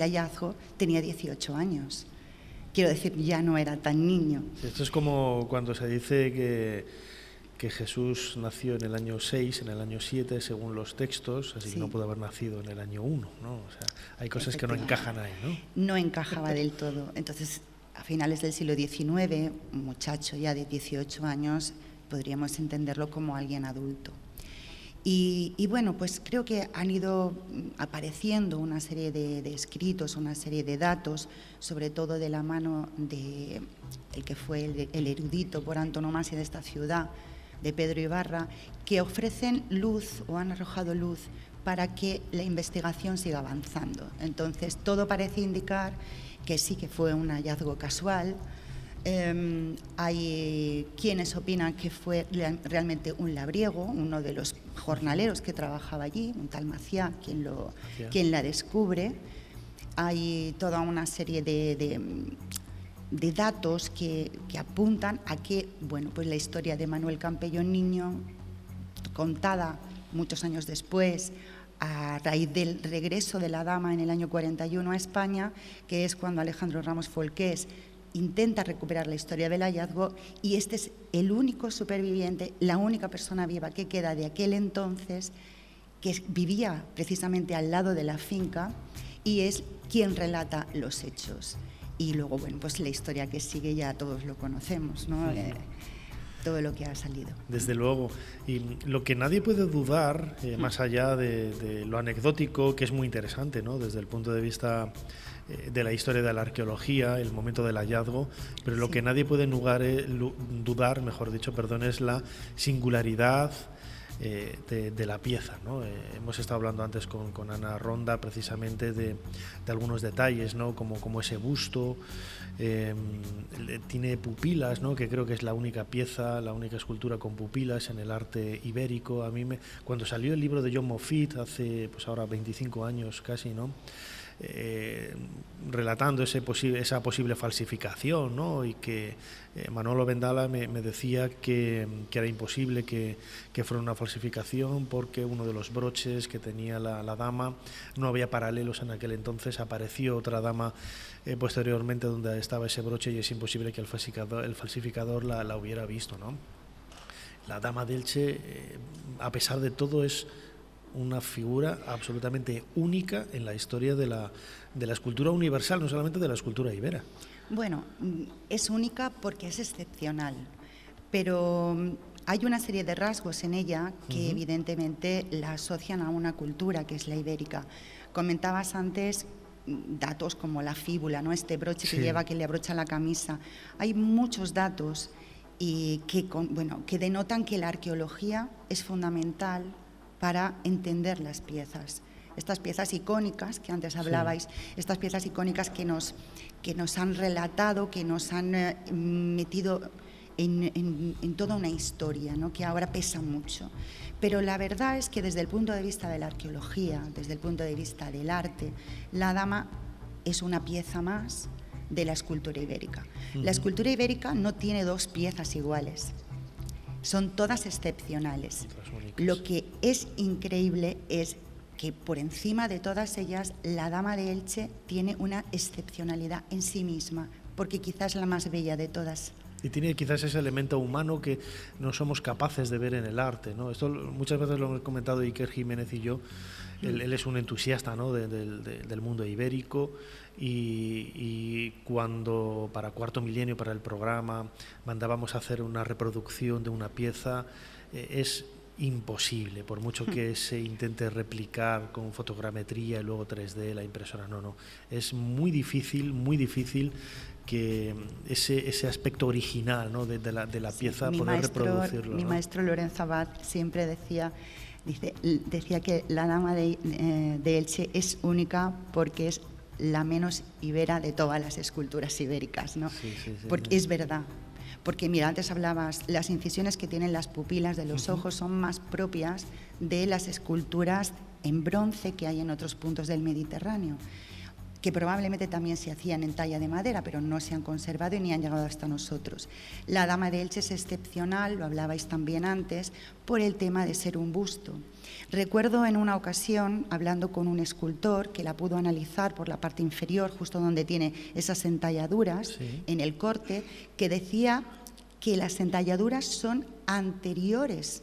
hallazgo tenía 18 años. Quiero decir, ya no era tan niño. Esto es como cuando se dice que Jesús nació en el año 6, en el año 7, según los textos, así que no pudo haber nacido en el año 1, ¿no? O sea, hay cosas que no encajan ahí, ¿no? No encajaba del todo. Entonces, a finales del siglo XIX, un muchacho ya de 18 años, podríamos entenderlo como alguien adulto. Y bueno, pues creo que han ido apareciendo una serie de escritos, una serie de datos, sobre todo de la mano de el que fue el erudito por antonomasia de esta ciudad, de Pedro Ibarra, que ofrecen luz o han arrojado luz para que la investigación siga avanzando. Entonces, todo parece indicar que sí que fue un hallazgo casual, Hay quienes opinan que fue realmente un labriego, uno de los jornaleros que trabajaba allí, un tal Maciá, quien la descubre. Hay toda una serie de datos que apuntan a que, bueno, pues la historia de Manuel Campellón Niño, contada muchos años después, a raíz del regreso de la dama en el año 41 a España, que es cuando Alejandro Ramos Folqués intenta recuperar la historia del hallazgo, y este es el único superviviente, la única persona viva que queda de aquel entonces, que vivía precisamente al lado de la finca, y es quien relata los hechos. Y luego, bueno, pues la historia que sigue ya todos lo conocemos, ¿no? Todo lo que ha salido. Desde luego. Y lo que nadie puede dudar, más allá de lo anecdótico, que es muy interesante, ¿no? Desde el punto de vista de la historia de la arqueología, el momento del hallazgo, pero lo que nadie puede dudar, mejor dicho, perdón, es la singularidad de la pieza, ¿no? Hemos estado hablando antes con Ana Ronda precisamente de algunos detalles, ¿no? Como ese busto, tiene pupilas, ¿no? Que creo que es la única pieza, la única escultura con pupilas en el arte ibérico. A mí cuando salió el libro de John Moffitt hace, pues ahora 25 años casi, ¿no? Relatando esa posible falsificación, ¿no? Y que Manolo Vendala me decía que era imposible que fuera una falsificación, porque uno de los broches que tenía la dama no había paralelos en aquel entonces. Apareció otra dama posteriormente donde estaba ese broche, y es imposible que el falsificador la hubiera visto, ¿no? La dama de Elche, a pesar de todo, es una figura absolutamente única en la historia de la escultura universal, no solamente de la escultura ibera. Bueno, es única porque es excepcional, pero hay una serie de rasgos en ella que evidentemente la asocian a una cultura que es la ibérica. Comentabas antes datos como la fíbula, ¿no? Este broche que lleva, que le abrocha la camisa. Hay muchos datos y que denotan que la arqueología es fundamental para entender las piezas. Estas piezas icónicas que antes hablabais, estas piezas icónicas que nos han relatado, que nos han metido en toda una historia, ¿no? Que ahora pesa mucho. Pero la verdad es que desde el punto de vista de la arqueología, desde el punto de vista del arte, la dama es una pieza más de la escultura ibérica. La escultura ibérica no tiene dos piezas iguales. Son todas excepcionales. Lo que es increíble es que por encima de todas ellas, la dama de Elche tiene una excepcionalidad en sí misma, porque quizás es la más bella de todas. Y tiene quizás ese elemento humano que no somos capaces de ver en el arte, ¿no? Esto muchas veces lo hemos comentado Iker Jiménez y yo. Él es un entusiasta, ¿no? del mundo ibérico, y cuando para Cuarto Milenio, para el programa, mandábamos a hacer una reproducción de una pieza, es imposible, por mucho que se intente replicar con fotogrametría y luego 3D, la impresora, no. Es muy difícil que ese aspecto original, ¿no? de la pieza, poder reproducirlo. Mi maestro Lorenzo Abad siempre decía que la dama de Elche es única porque es la menos ibera de todas las esculturas ibéricas, ¿no? Porque es verdad. Porque mira, antes hablabas, las incisiones que tienen las pupilas de los ojos son más propias de las esculturas en bronce que hay en otros puntos del Mediterráneo, que probablemente también se hacían en talla de madera, pero no se han conservado y ni han llegado hasta nosotros. La dama de Elche es excepcional, lo hablabais también antes, por el tema de ser un busto. Recuerdo en una ocasión, hablando con un escultor que la pudo analizar por la parte inferior, justo donde tiene esas entalladuras en el corte, que decía que las entalladuras son anteriores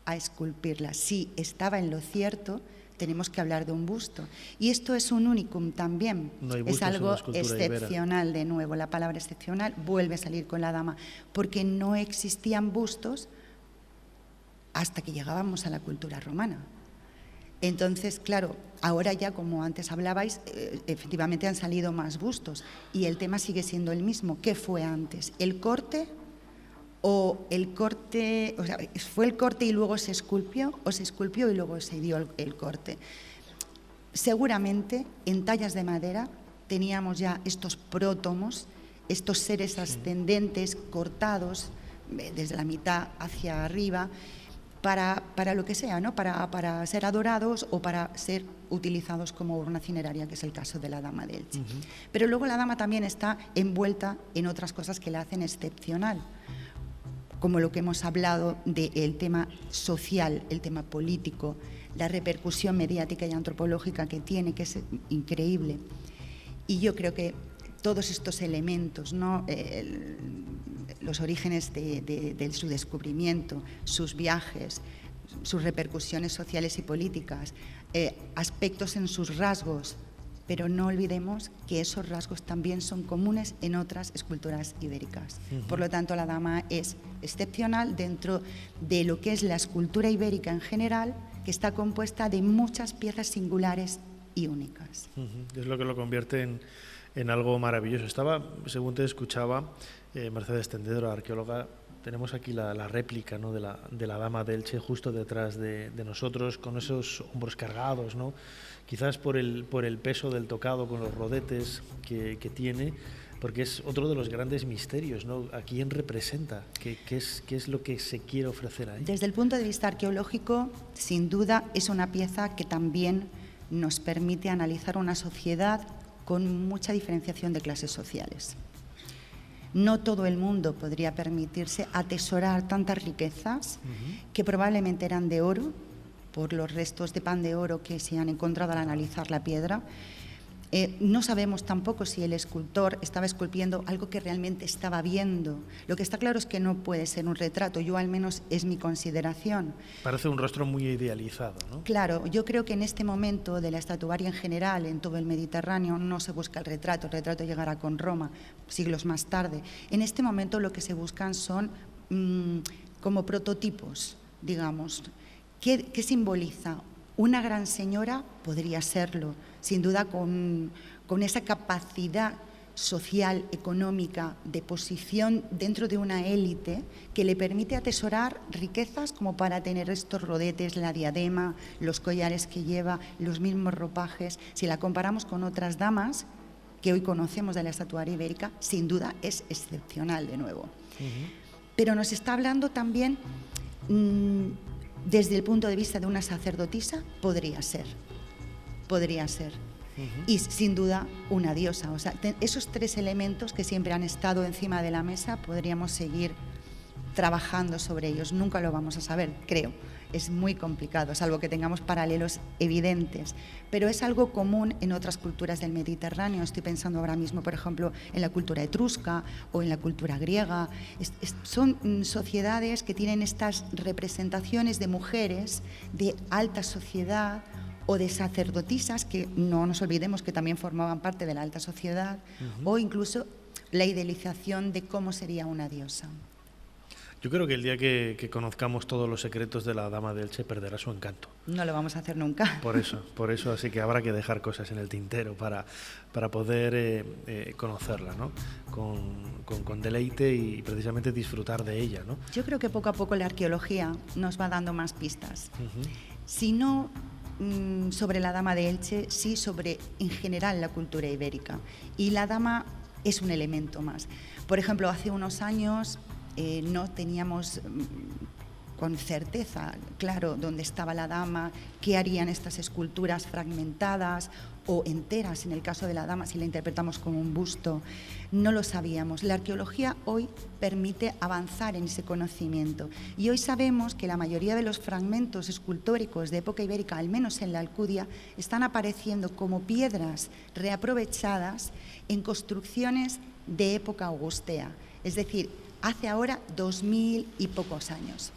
a esculpirlas. Si estaba en lo cierto, tenemos que hablar de un busto. Y esto es un unicum también. Es algo excepcional, de nuevo. La palabra excepcional vuelve a salir con la dama, porque no existían bustos hasta que llegábamos a la cultura romana. Entonces, claro, ahora ya, como antes hablabais, efectivamente han salido más bustos, y el tema sigue siendo el mismo. ¿Qué fue antes? ¿El corte? ¿O el corte, o sea, fue el corte y luego se esculpió, o se esculpió y luego se dio el corte? Seguramente en tallas de madera teníamos ya estos prótomos estos seres ascendentes cortados desde la mitad hacia arriba para lo que sea, ¿no? Para ser adorados o para ser utilizados como urna cineraria, que es el caso de la Dama de Elche. Pero luego la Dama también está envuelta en otras cosas que la hacen excepcional, como lo que hemos hablado del tema social, el tema político, la repercusión mediática y antropológica que tiene, que es increíble. Y yo creo que todos estos elementos, ¿no? Los orígenes de su descubrimiento, sus viajes, sus repercusiones sociales y políticas, aspectos en sus rasgos, pero no olvidemos que esos rasgos también son comunes en otras esculturas ibéricas. Por lo tanto, la Dama es excepcional dentro de lo que es la escultura ibérica en general, que está compuesta de muchas piezas singulares y únicas. Es lo que lo convierte en algo maravilloso. Estaba, según te escuchaba, Mercedes Tendedero, arqueóloga, tenemos aquí la réplica, ¿no?, de la Dama de Elche justo detrás de nosotros, con esos hombros cargados, ¿no? Quizás por el peso del tocado con los rodetes que tiene, porque es otro de los grandes misterios, ¿no? ¿A quién representa? ¿Qué es lo que se quiere ofrecer ahí? Desde el punto de vista arqueológico, sin duda es una pieza que también nos permite analizar una sociedad con mucha diferenciación de clases sociales. No todo el mundo podría permitirse atesorar tantas riquezas que probablemente eran de oro, por los restos de pan de oro que se han encontrado al analizar la piedra. No sabemos tampoco si el escultor estaba esculpiendo algo que realmente estaba viendo. Lo que está claro es que no puede ser un retrato, yo al menos es mi consideración. Parece un rostro muy idealizado, ¿no? Claro, yo creo que en este momento de la estatuaria en general, en todo el Mediterráneo, no se busca el retrato llegará con Roma, siglos más tarde. En este momento lo que se buscan son como prototipos, digamos. ¿Qué simboliza? Una gran señora podría serlo, sin duda con esa capacidad social, económica, de posición dentro de una élite que le permite atesorar riquezas como para tener estos rodetes, la diadema, los collares que lleva, los mismos ropajes. Si la comparamos con otras damas que hoy conocemos de la estatuaria ibérica, sin duda es excepcional de nuevo. Pero nos está hablando también... desde el punto de vista de una sacerdotisa, podría ser. Y sin duda una diosa. O sea, esos tres elementos que siempre han estado encima de la mesa, podríamos seguir trabajando sobre ellos. Nunca lo vamos a saber, creo. Es muy complicado, salvo que tengamos paralelos evidentes. Pero es algo común en otras culturas del Mediterráneo. Estoy pensando ahora mismo, por ejemplo, en la cultura etrusca o en la cultura griega. Son sociedades que tienen estas representaciones de mujeres de alta sociedad o de sacerdotisas, que no nos olvidemos que también formaban parte de la alta sociedad, o incluso la idealización de cómo sería una diosa. Yo creo que el día que conozcamos todos los secretos de la Dama de Elche perderá su encanto. No lo vamos a hacer nunca. Por eso, así que habrá que dejar cosas en el tintero para poder conocerla, ¿no? Con deleite y precisamente disfrutar de ella, ¿no? Yo creo que poco a poco la arqueología nos va dando más pistas. Si no sobre la Dama de Elche, sí sobre en general la cultura ibérica. Y la Dama es un elemento más. Por ejemplo, hace unos años... no teníamos con certeza claro dónde estaba la Dama, qué harían estas esculturas fragmentadas o enteras, en el caso de la Dama, si la interpretamos como un busto. No lo sabíamos. La arqueología hoy permite avanzar en ese conocimiento. Y hoy sabemos que la mayoría de los fragmentos escultóricos de época ibérica, al menos en la Alcudia, están apareciendo como piedras reaprovechadas en construcciones de época augustea. Es decir, hace ahora 2000 y pocos años.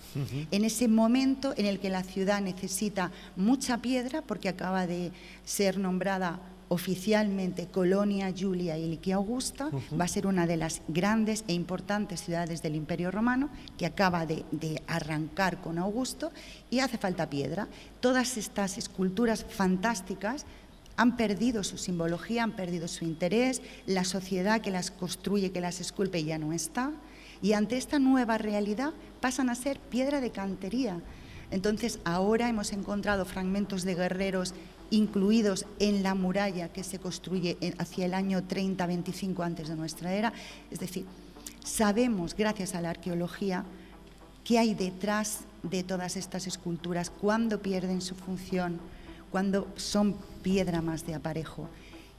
En ese momento en el que la ciudad necesita mucha piedra, porque acaba de ser nombrada oficialmente Colonia Julia Ilicia Augusta, va a ser una de las grandes e importantes ciudades del Imperio Romano, que acaba de arrancar con Augusto, y hace falta piedra. Todas estas esculturas fantásticas han perdido su simbología, han perdido su interés, la sociedad que las construye, que las esculpe, ya no está. Y ante esta nueva realidad pasan a ser piedra de cantería. Entonces ahora hemos encontrado fragmentos de guerreros incluidos en la muralla que se construye hacia el año 30-25 antes de nuestra era. Es decir, sabemos, gracias a la arqueología, qué hay detrás de todas estas esculturas, cuándo pierden su función, cuándo son piedra más de aparejo.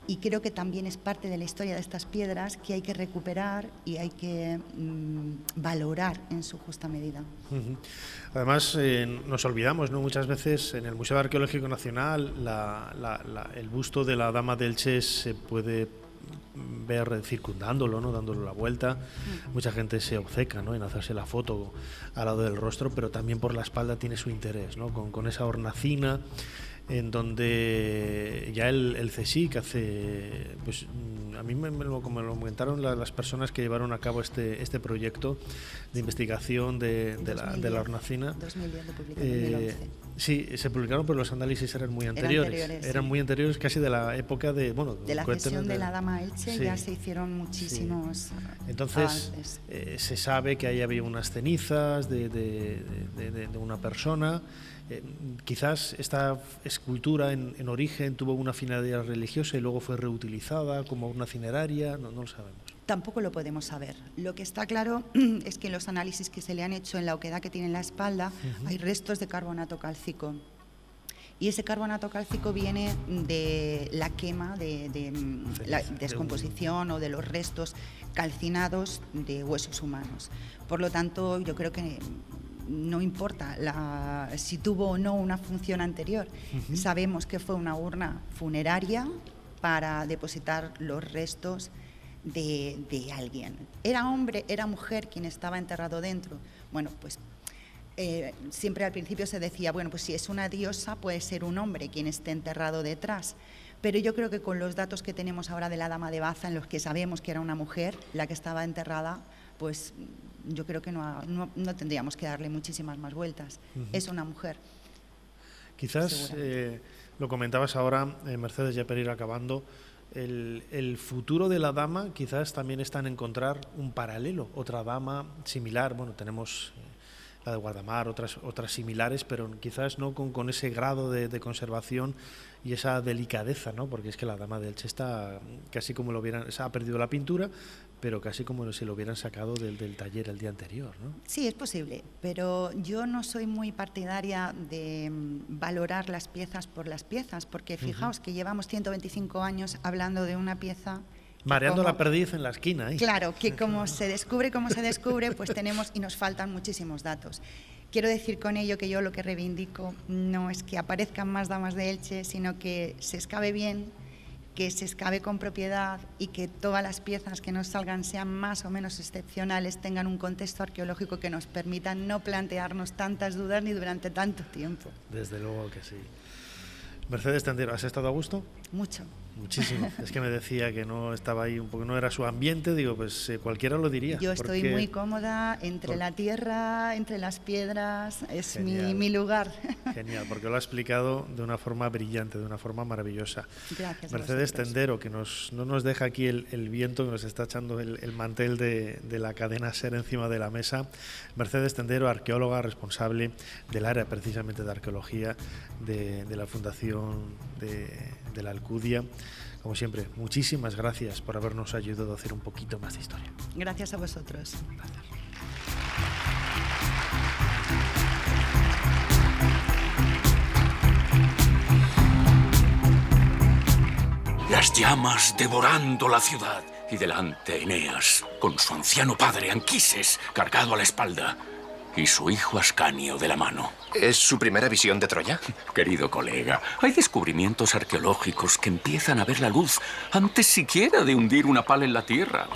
Y creo que también es parte de la historia de estas piedras que hay que recuperar y hay que valorar en su justa medida. Además, nos olvidamos, ¿no? Muchas veces en el Museo Arqueológico Nacional el busto de la Dama de Elche se puede ver circundándolo, ¿no? Dándole la vuelta. Mucha gente se obceca, ¿no? En hacerse la foto al lado del rostro, pero también por la espalda tiene su interés, ¿no? Con esa hornacina, en donde ya el CSIC hace, pues a mí me lo comentaron las personas que llevaron a cabo este proyecto de investigación de la hornacina. 2010 lo publicaron, 2011. Sí, se publicaron, pero los análisis eran muy anteriores. Eran muy anteriores, casi de la época de, bueno, de la cesión de la Dama Elche, sí. Ya se hicieron muchísimos. Sí. Entonces, se sabe que ahí había unas cenizas de una persona. Quizás esta escultura en origen tuvo una finalidad religiosa y luego fue reutilizada como una cineraria, no lo sabemos. Tampoco lo podemos saber. Lo que está claro es que en los análisis que se le han hecho en la oquedad que tiene en la espalda hay restos de carbonato cálcico. Y ese carbonato cálcico viene de la quema, de la descomposición o de los restos calcinados de huesos humanos. Por lo tanto, yo creo que no importa si tuvo o no una función anterior. Sabemos que fue una urna funeraria para depositar los restos de alguien. ¿Era hombre, era mujer quien estaba enterrado dentro? Bueno, pues siempre al principio se decía, bueno, pues si es una diosa puede ser un hombre quien esté enterrado detrás. Pero yo creo que con los datos que tenemos ahora de la Dama de Baza, en los que sabemos que era una mujer la que estaba enterrada, pues yo creo que no tendríamos que darle muchísimas más vueltas. Es una mujer. Quizás, lo comentabas ahora, Mercedes, ya para ir acabando, el futuro de la dama quizás también está en encontrar un paralelo, otra dama similar. Bueno, tenemos la de Guardamar, otras similares, pero quizás no con ese grado de conservación y esa delicadeza, ¿no? Porque es que la Dama de Elche está casi como ha perdido la pintura, pero casi como si lo hubieran sacado del taller el día anterior, ¿no? Sí, es posible, pero yo no soy muy partidaria de valorar las piezas por las piezas, porque fijaos que llevamos 125 años hablando de una pieza... Mareando la perdiz en la esquina. Claro, que como se descubre, pues tenemos y nos faltan muchísimos datos. Quiero decir con ello que yo lo que reivindico no es que aparezcan más damas de Elche, sino que se excave bien, que se excave con propiedad y que todas las piezas que nos salgan sean más o menos excepcionales, tengan un contexto arqueológico que nos permita no plantearnos tantas dudas ni durante tanto tiempo. Desde luego que sí. Mercedes Tendero, ¿has estado a gusto? Mucho. Muchísimo. Es que me decía que no estaba ahí, un poco, no era su ambiente, digo, pues cualquiera lo diría. Yo estoy muy cómoda entre la tierra, entre las piedras, es mi lugar. Genial, porque lo ha explicado de una forma brillante, de una forma maravillosa. Gracias. Mercedes Tendero, que no nos deja aquí el viento, que nos está echando el mantel de la cadena SER encima de la mesa. Mercedes Tendero, arqueóloga responsable del área precisamente de arqueología de la Fundación de la Alcudia. Como siempre, muchísimas gracias por habernos ayudado a hacer un poquito más de historia. Gracias a vosotros. Gracias. Las llamas devorando la ciudad y delante Eneas con su anciano padre Anquises cargado a la espalda y su hijo Ascanio de la mano. ¿Es su primera visión de Troya? Querido colega, hay descubrimientos arqueológicos que empiezan a ver la luz antes siquiera de hundir una pala en la tierra.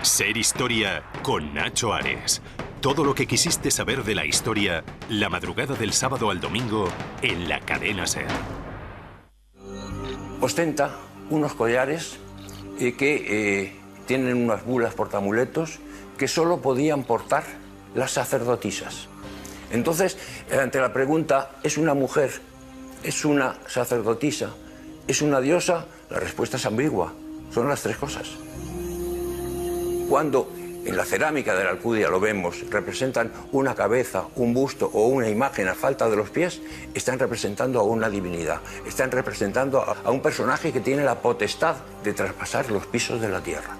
Ser Historia con Nacho Ares. Todo lo que quisiste saber de la historia, la madrugada del sábado al domingo en la cadena SER. Ostenta unos collares que tienen unas bulas portamuletos que solo podían portar las sacerdotisas. Entonces, ante la pregunta, ¿es una mujer? ¿Es una sacerdotisa? ¿Es una diosa? La respuesta es ambigua. Son las tres cosas. Cuando En la cerámica de la Alcudia lo vemos, representan una cabeza, un busto o una imagen a falta de los pies, están representando a una divinidad, están representando a un personaje que tiene la potestad de traspasar los pisos de la tierra.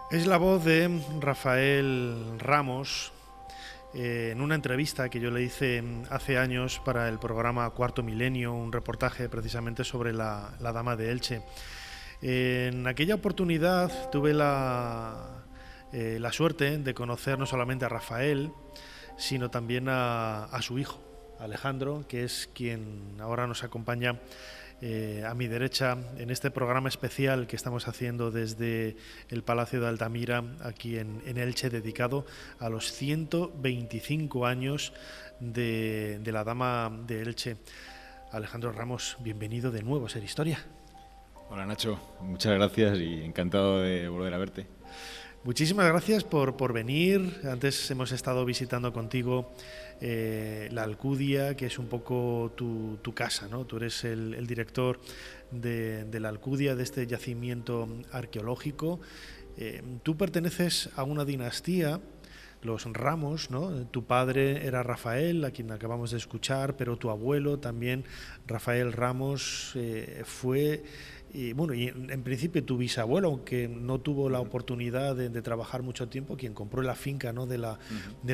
Es la voz de Rafael Ramos en una entrevista que yo le hice hace años para el programa Cuarto Milenio, un reportaje precisamente sobre la Dama de Elche. En aquella oportunidad tuve la suerte de conocer no solamente a Rafael, sino también a su hijo, Alejandro, que es quien ahora nos acompaña a mi derecha en este programa especial que estamos haciendo desde el Palacio de Altamira, aquí en Elche, dedicado a los 125 años de la Dama de Elche. Alejandro Ramos, bienvenido de nuevo a Ser Historia. Hola Nacho, muchas gracias y encantado de volver a verte. Muchísimas gracias por venir. Antes hemos estado visitando contigo la Alcudia, que es un poco tu casa, ¿no? Tú eres el director de la Alcudia, de este yacimiento arqueológico. Tú perteneces a una dinastía, los Ramos, ¿no? Tu padre era Rafael, a quien acabamos de escuchar, pero tu abuelo también, Rafael Ramos, fue... Y bueno, y en principio tu bisabuelo, aunque no tuvo la oportunidad de trabajar mucho tiempo, quien compró la finca, ¿no?, de la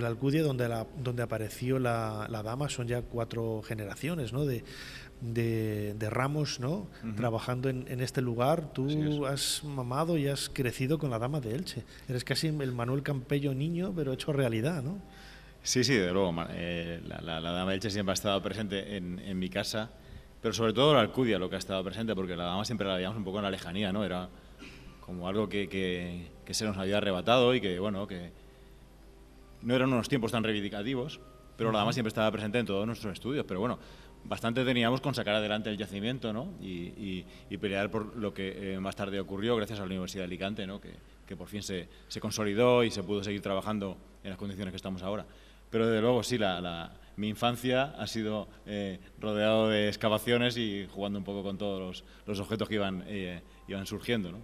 Alcudia, donde apareció la dama, son ya 4 generaciones, ¿no?, de Ramos, ¿no?, trabajando en este lugar. Tú has mamado y has crecido con la Dama de Elche. Eres casi el Manuel Campello niño, pero hecho realidad, ¿no? Sí, de luego. La Dama de Elche siempre ha estado presente en mi casa. Pero sobre todo la Alcudia, lo que ha estado presente, porque la dama siempre la veíamos un poco en la lejanía, ¿no? Era como algo que se nos había arrebatado y que, bueno, que no eran unos tiempos tan reivindicativos, pero la dama siempre estaba presente en todos nuestros estudios. Pero bueno, bastante teníamos con sacar adelante el yacimiento, ¿no? Y pelear por lo que más tarde ocurrió gracias a la Universidad de Alicante, ¿no? Que por fin se consolidó y se pudo seguir trabajando en las condiciones que estamos ahora. Pero desde luego sí, mi infancia ha sido rodeado de excavaciones y jugando un poco con todos los objetos que iban surgiendo, ¿no?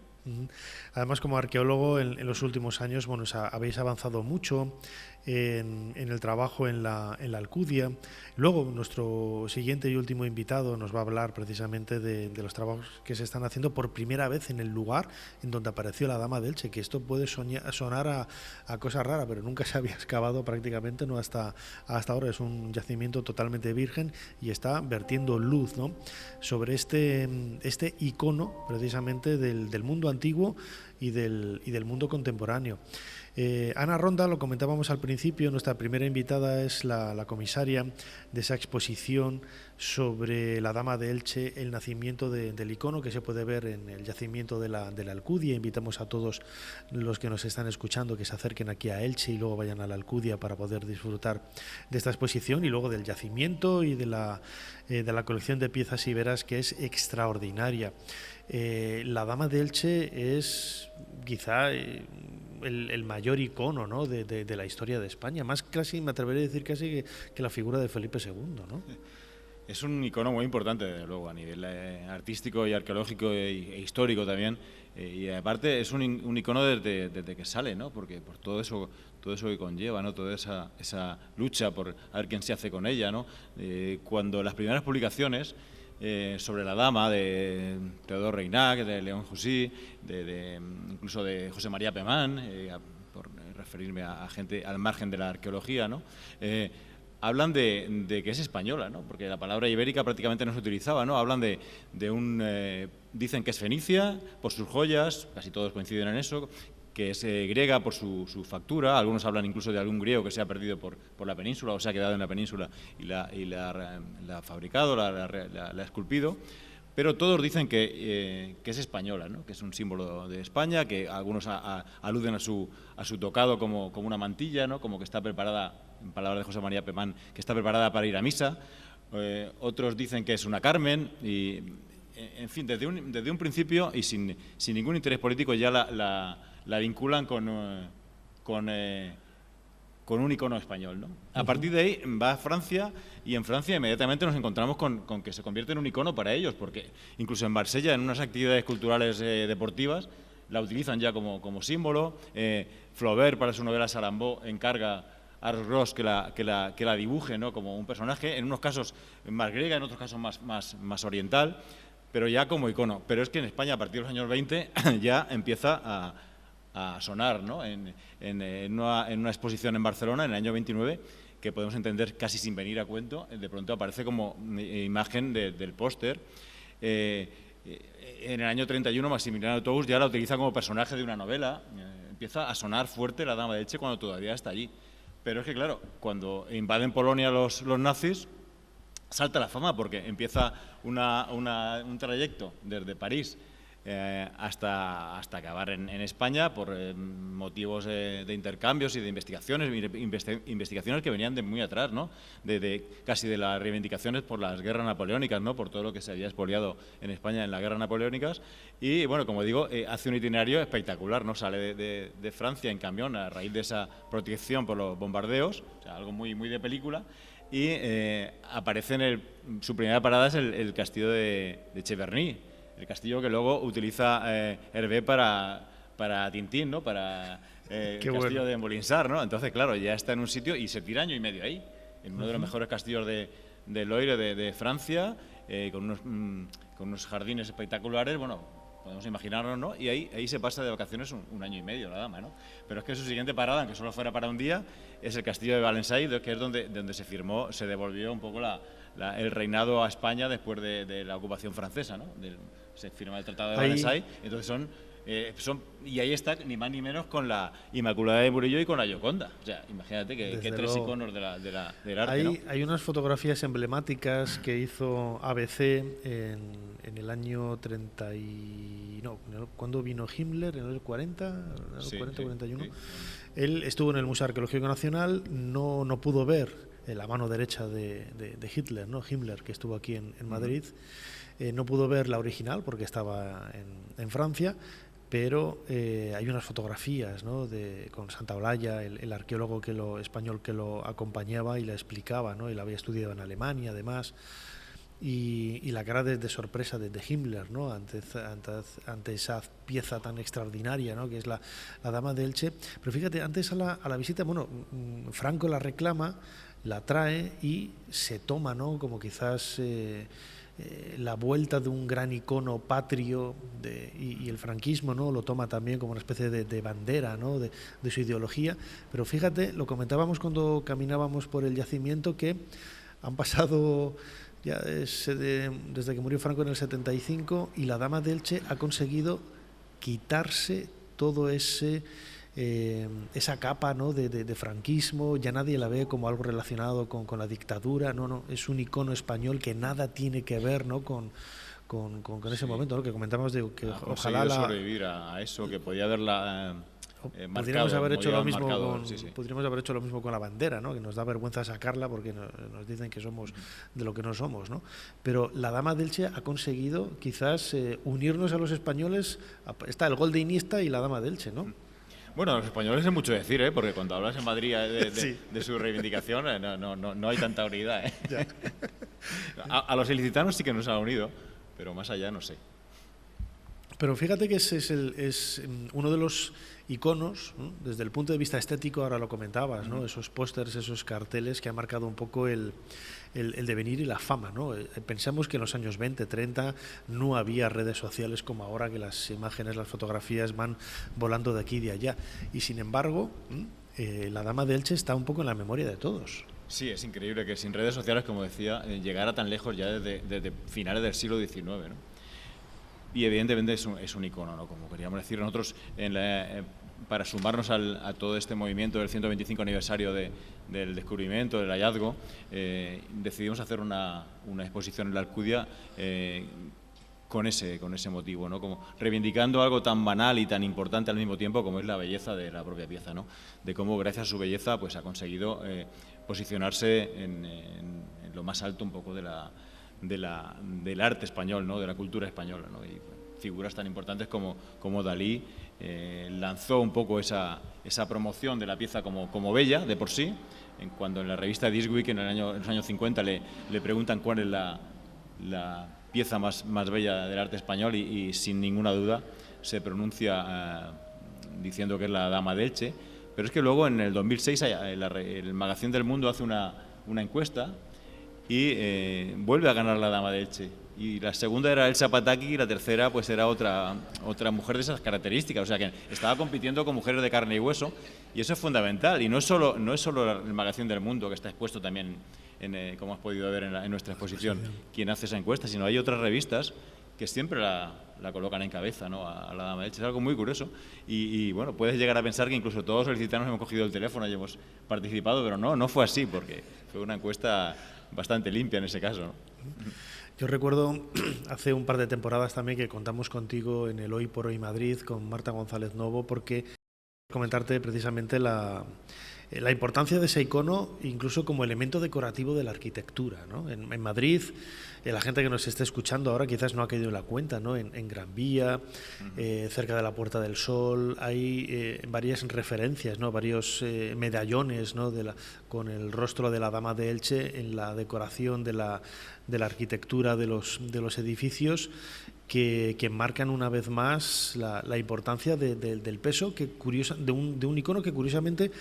Además, como arqueólogo, en los últimos años, bueno, habéis avanzado mucho en el trabajo en la Alcudia. Luego, nuestro siguiente y último invitado nos va a hablar precisamente de los trabajos que se están haciendo por primera vez en el lugar en donde apareció la Dama de Elche, que esto puede sonar a cosa rara, pero nunca se había excavado prácticamente, no hasta ahora. Es un yacimiento totalmente virgen y está vertiendo luz, ¿no?, sobre este icono precisamente del mundo antiguo y del mundo contemporáneo. Ana Ronda, lo comentábamos al principio, nuestra primera invitada es la comisaria de esa exposición sobre la Dama de Elche, el nacimiento del icono, que se puede ver en el yacimiento de la Alcudia. Invitamos a todos los que nos están escuchando que se acerquen aquí a Elche y luego vayan a la Alcudia para poder disfrutar de esta exposición y luego del yacimiento y de la colección de piezas iberas, que es extraordinaria. La Dama de Elche es quizá el mayor icono, ¿no?, de la historia de España, más casi, me atrevería a decir casi que la figura de Felipe II, ¿no? Es un icono muy importante, desde luego, a nivel artístico y arqueológico e histórico también, y aparte es un icono desde que sale, ¿no?, porque por todo eso que conlleva, ¿no?, toda esa lucha por a ver quién se hace con ella, ¿no? Cuando las primeras publicaciones sobre la dama de Teodor Reinac, de León Jusí, incluso de José María Pemán, por referirme a gente al margen de la arqueología, ¿no?, hablan de que es española, ¿no?, porque la palabra ibérica prácticamente no se utilizaba, ¿no? Hablan dicen que es fenicia por sus joyas, casi todos coinciden en eso, que es griega por su factura. Algunos hablan incluso de algún griego que se ha perdido por la península o se ha quedado en la península y la ha fabricado, la ha esculpido, pero todos dicen que es española, ¿no?, que es un símbolo de España, que algunos aluden a su tocado como una mantilla, ¿no?, como que está preparada, en palabras de José María Pemán, que está preparada para ir a misa. Otros dicen que es una Carmen y, en fin, desde un principio y sin ningún interés político ya la vinculan con con un icono español, ¿no? A partir de ahí va a Francia, y en Francia inmediatamente nos encontramos con que se convierte en un icono para ellos, porque incluso en Marsella, en unas actividades culturales deportivas, la utilizan ya como símbolo. Flaubert, para su novela Sarambeau, encarga a Ros que la dibuje, ¿no?, como un personaje, en unos casos más griega, en otros casos más oriental, pero ya como icono. Pero es que en España, a partir de los años 20, ya empieza a sonar, ¿no?, en una exposición en Barcelona en el año 29, que podemos entender casi sin venir a cuento, de pronto aparece como imagen del póster. En el año 31 Maximiliano Tous ya la utiliza como personaje de una novela. Empieza a sonar fuerte la Dama de Elche cuando todavía está allí. Pero es que, claro, cuando invaden Polonia los nazis, salta la fama, porque empieza un trayecto desde París hasta acabar en España por motivos de intercambios y de investigaciones que venían de muy atrás, ¿no? Casi de las reivindicaciones por las guerras napoleónicas, ¿no?, por todo lo que se había expoliado en España en las guerras napoleónicas. Y bueno, como digo, hace un itinerario espectacular, ¿no? Sale de Francia en camión a raíz de esa protección por los bombardeos, o sea, algo muy de película. Y aparece su primera parada es el castillo de Cheverny, el castillo que luego utiliza Hervé para Tintín, ¿no?, para el castillo de Molinsart, ¿no? Entonces, claro, ya está en un sitio y se tira año y medio ahí, en uno de los mejores castillos de Loire, de Francia, con unos jardines espectaculares. Bueno, podemos imaginarnos, ¿no? Y ahí se pasa de vacaciones un año y medio la dama, ¿no? Pero es que su siguiente parada, aunque solo fuera para un día, es el castillo de Valensay, que es donde se devolvió un poco el reinado a España después de la ocupación francesa, ¿no? Se firma el Tratado de Valensay. Entonces y ahí está ni más ni menos con la Inmaculada de Murillo y con la Gioconda. O sea, imagínate que tres iconos del arte, ¿no? Hay unas fotografías emblemáticas que hizo ABC en el año 30 ¿cuándo vino Himmler? ¿En el 40? ¿En el 41? Sí. Él estuvo en el Museo Arqueológico Nacional, no pudo ver la mano derecha de Hitler, ¿no?, Himmler, que estuvo aquí en Madrid. No pudo ver la original porque estaba en Francia, pero hay unas fotografías, ¿no?, con Santaolalla, el arqueólogo español que lo acompañaba y la explicaba, ¿no? Él había estudiado en Alemania, además, y la cara de sorpresa de Himmler, ¿no?, ante esa pieza tan extraordinaria, ¿no?, que es la Dama de Elche. Pero fíjate, antes a la visita, bueno, Franco la reclama, la trae y se toma, ¿no?, como quizás la vuelta de un gran icono patrio y el franquismo, ¿no?, lo toma también como una especie de bandera, ¿no?, de su ideología. Pero fíjate, lo comentábamos cuando caminábamos por el yacimiento, que han pasado ya desde que murió Franco en el 75, y la Dama de Elche ha conseguido quitarse todo esa capa, ¿no?, de franquismo. Ya nadie la ve como algo relacionado con la dictadura. No, es un icono español que nada tiene que ver, ¿no?, con ese momento, ¿no?, que comentamos de que ojalá sobrevivir a eso, que podía haberla podríamos haber hecho lo mismo podríamos haber hecho lo mismo con la bandera, ¿no?, que nos da vergüenza sacarla porque nos dicen que somos de lo que no somos, ¿no? Pero la Dama de Elche ha conseguido quizás unirnos a los españoles. Está el gol de Iniesta y la Dama de Elche, ¿no? Bueno, los españoles es mucho decir, porque cuando hablas en Madrid de su reivindicación, no hay tanta unidad, A los ilicitanos sí que nos ha unido, pero más allá no sé. Pero fíjate que es uno de los iconos, ¿no?, desde el punto de vista estético. Ahora lo comentabas, ¿no?, esos pósters, esos carteles que han marcado un poco el devenir y la fama, ¿no? Pensamos que en los años 20, 30 no había redes sociales como ahora, que las imágenes, las fotografías van volando de aquí y de allá. Y sin embargo, la Dama de Elche está un poco en la memoria de todos. Sí, es increíble que sin redes sociales, como decía, llegara tan lejos ya desde finales del siglo XIX, ¿no? Y evidentemente es un icono, ¿no?, como queríamos decir nosotros, para sumarnos a todo este movimiento del 125 aniversario del descubrimiento, del hallazgo. Decidimos hacer una exposición en la Alcudia con ese motivo, ¿no?, como reivindicando algo tan banal y tan importante al mismo tiempo como es la belleza de la propia pieza, ¿no?, de cómo gracias a su belleza pues ha conseguido posicionarse en lo más alto un poco del arte español, ¿no?, de la cultura española, ¿no? Y figuras tan importantes como Dalí lanzó un poco esa promoción de la pieza como bella de por sí. Cuando en la revista This Week en los años 50 le preguntan cuál es la pieza más bella del arte español y sin ninguna duda se pronuncia diciendo que es la Dama de Elche. Pero es que luego en el 2006 el Magazine del Mundo hace una encuesta y vuelve a ganar la Dama de Elche. Y la segunda era Elsa Pataky y la tercera pues era otra mujer de esas características. O sea que estaba compitiendo con mujeres de carne y hueso y eso es fundamental. Y no es solo el Magazine del Mundo que está expuesto también, como has podido ver en nuestra exposición, quien hace esa encuesta, sino hay otras revistas que siempre la colocan en cabeza, ¿no?, a la Dama de Elche. Es algo muy curioso y bueno, puedes llegar a pensar que incluso todos los ilicitanos hemos cogido el teléfono y hemos participado, pero no fue así, porque fue una encuesta bastante limpia en ese caso, ¿no? Yo recuerdo hace un par de temporadas también que contamos contigo en el Hoy por Hoy Madrid con Marta González Novo, porque comentarte precisamente la importancia de ese icono incluso como elemento decorativo de la arquitectura, ¿no? En Madrid, la gente que nos esté escuchando ahora quizás no ha caído en la cuenta, ¿no? En Gran Vía, cerca de la Puerta del Sol, hay varias referencias, ¿no?, varios medallones, ¿no?, con el rostro de la Dama de Elche en la decoración de la arquitectura de los edificios, que marcan una vez más la importancia del peso de un icono que curiosamente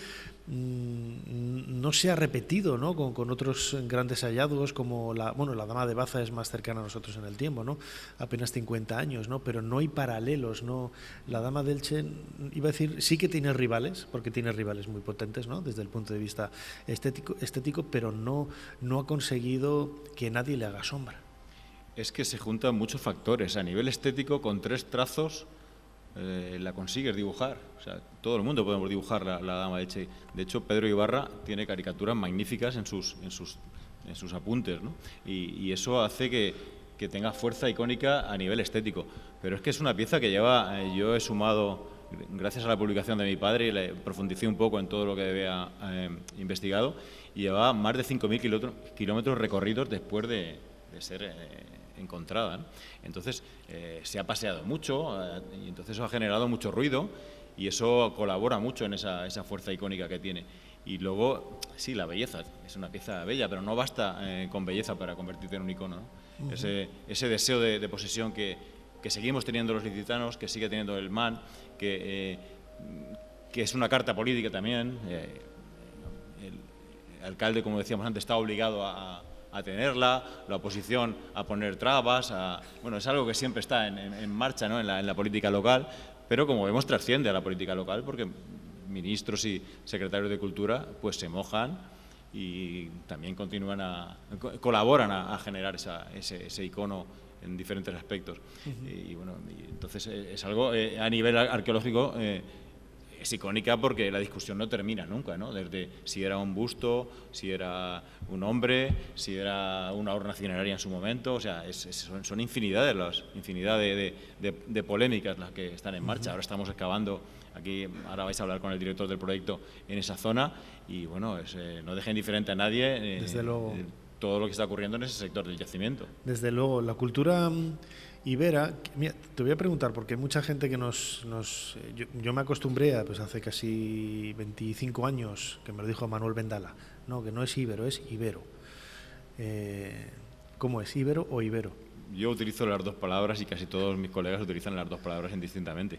no se ha repetido, ¿no?, con otros grandes hallazgos como la Dama de Baza es más cercana a nosotros en el tiempo, ¿no?, apenas 50 años, ¿no?, pero no hay paralelos, ¿no? La Dama de Elche, iba a decir, sí que tiene rivales, porque tiene rivales muy potentes, ¿no?, desde el punto de vista estético, pero no ha conseguido que nadie le haga sombra. Es que se juntan muchos factores. A nivel estético, con 3 trazos la consigues dibujar. O sea, todo el mundo podemos dibujar la Dama de Elche. De hecho, Pedro Ibarra tiene caricaturas magníficas en sus apuntes, ¿no? Y eso hace que tenga fuerza icónica a nivel estético. Pero es que es una pieza que yo he sumado, gracias a la publicación de mi padre, y le profundicé un poco en todo lo que había investigado, y llevaba más de 5.000 kilómetros recorridos después de ser encontrada, ¿no? Entonces se ha paseado mucho y entonces eso ha generado mucho ruido y eso colabora mucho en esa fuerza icónica que tiene. Y luego, sí, la belleza, es una pieza bella, pero no basta con belleza para convertirte en un icono, ¿no? Ese deseo de posesión que seguimos teniendo los ilicitanos, que sigue teniendo el MAN, que es una carta política también. El alcalde, como decíamos antes, está obligado a tenerla, la oposición a poner trabas, bueno, es algo que siempre está en marcha, ¿no?, en la política local, pero como vemos trasciende a la política local porque ministros y secretarios de Cultura pues se mojan y también colaboran a generar ese icono en diferentes aspectos. Y bueno, entonces es algo a nivel arqueológico es icónica porque la discusión no termina nunca, ¿no? Desde si era un busto, si era un hombre, si era una urna cineraria en su momento, o sea, son infinidad de polémicas las que están en marcha. Ahora estamos excavando aquí, ahora vais a hablar con el director del proyecto en esa zona y bueno, no deja indiferente a nadie Desde luego. Todo lo que está ocurriendo en ese sector del yacimiento. Desde luego, la cultura ibera, mira, te voy a preguntar, porque hay mucha gente que yo me acostumbré pues hace casi 25 años, que me lo dijo Manuel Vendala, no, que no es íbero, es ibero. ¿Cómo es, íbero o ibero? Yo utilizo las dos palabras y casi todos mis colegas utilizan las dos palabras indistintamente.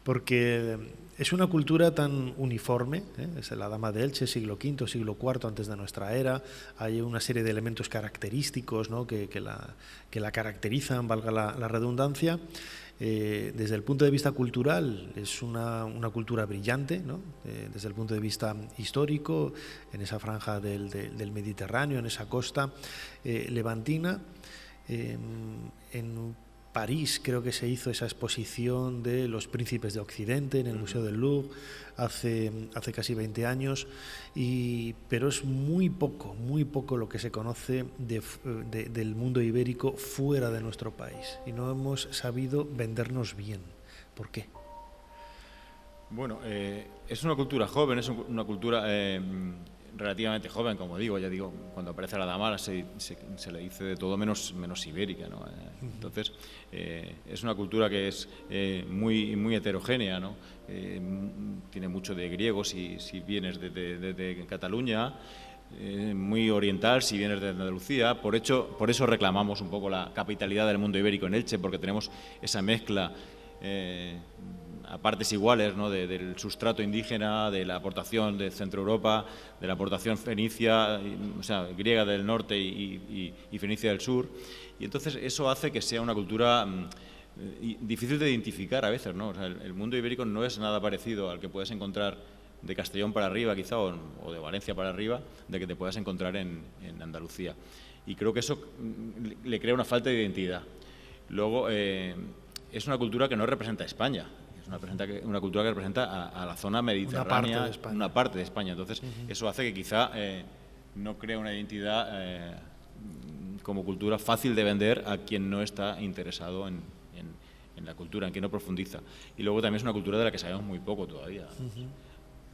Porque es una cultura tan uniforme, es la Dama de Elche, siglo V, siglo IV antes de nuestra era, hay una serie de elementos característicos, ¿no?, que la caracterizan, valga la redundancia. Desde el punto de vista cultural es una cultura brillante, ¿no?, desde el punto de vista histórico, en esa franja del Mediterráneo, en esa costa levantina. En París creo que se hizo esa exposición de los príncipes de Occidente en el Museo del Louvre hace casi 20 años, pero es muy poco lo que se conoce del mundo ibérico fuera de nuestro país y no hemos sabido vendernos bien. ¿Por qué? Bueno, es una cultura joven, es una cultura relativamente joven, como digo, ya digo, cuando aparece la dama se le dice de todo menos ibérica, ¿no? Entonces, es una cultura que es muy heterogénea, ¿no? Tiene mucho de griego si vienes de Cataluña, muy oriental si vienes de Andalucía. Por eso reclamamos un poco la capitalidad del mundo ibérico en Elche, porque tenemos esa mezcla a partes iguales, ¿no? Del sustrato indígena, de la aportación de Centro Europa, de la aportación fenicia, o sea, griega del norte y fenicia del sur. Y entonces eso hace que sea una cultura difícil de identificar a veces, ¿no? O sea, el mundo ibérico no es nada parecido al que puedes encontrar de Castellón para arriba, quizá, o de Valencia para arriba, de que te puedas encontrar en Andalucía. Y creo que eso le crea una falta de identidad. Luego, es una cultura que no representa a España. Es una cultura que representa a la zona mediterránea, una parte de España. Entonces, eso hace que quizá no crea una identidad como cultura fácil de vender a quien no está interesado en la cultura, en quien no profundiza. Y luego también es una cultura de la que sabemos muy poco todavía.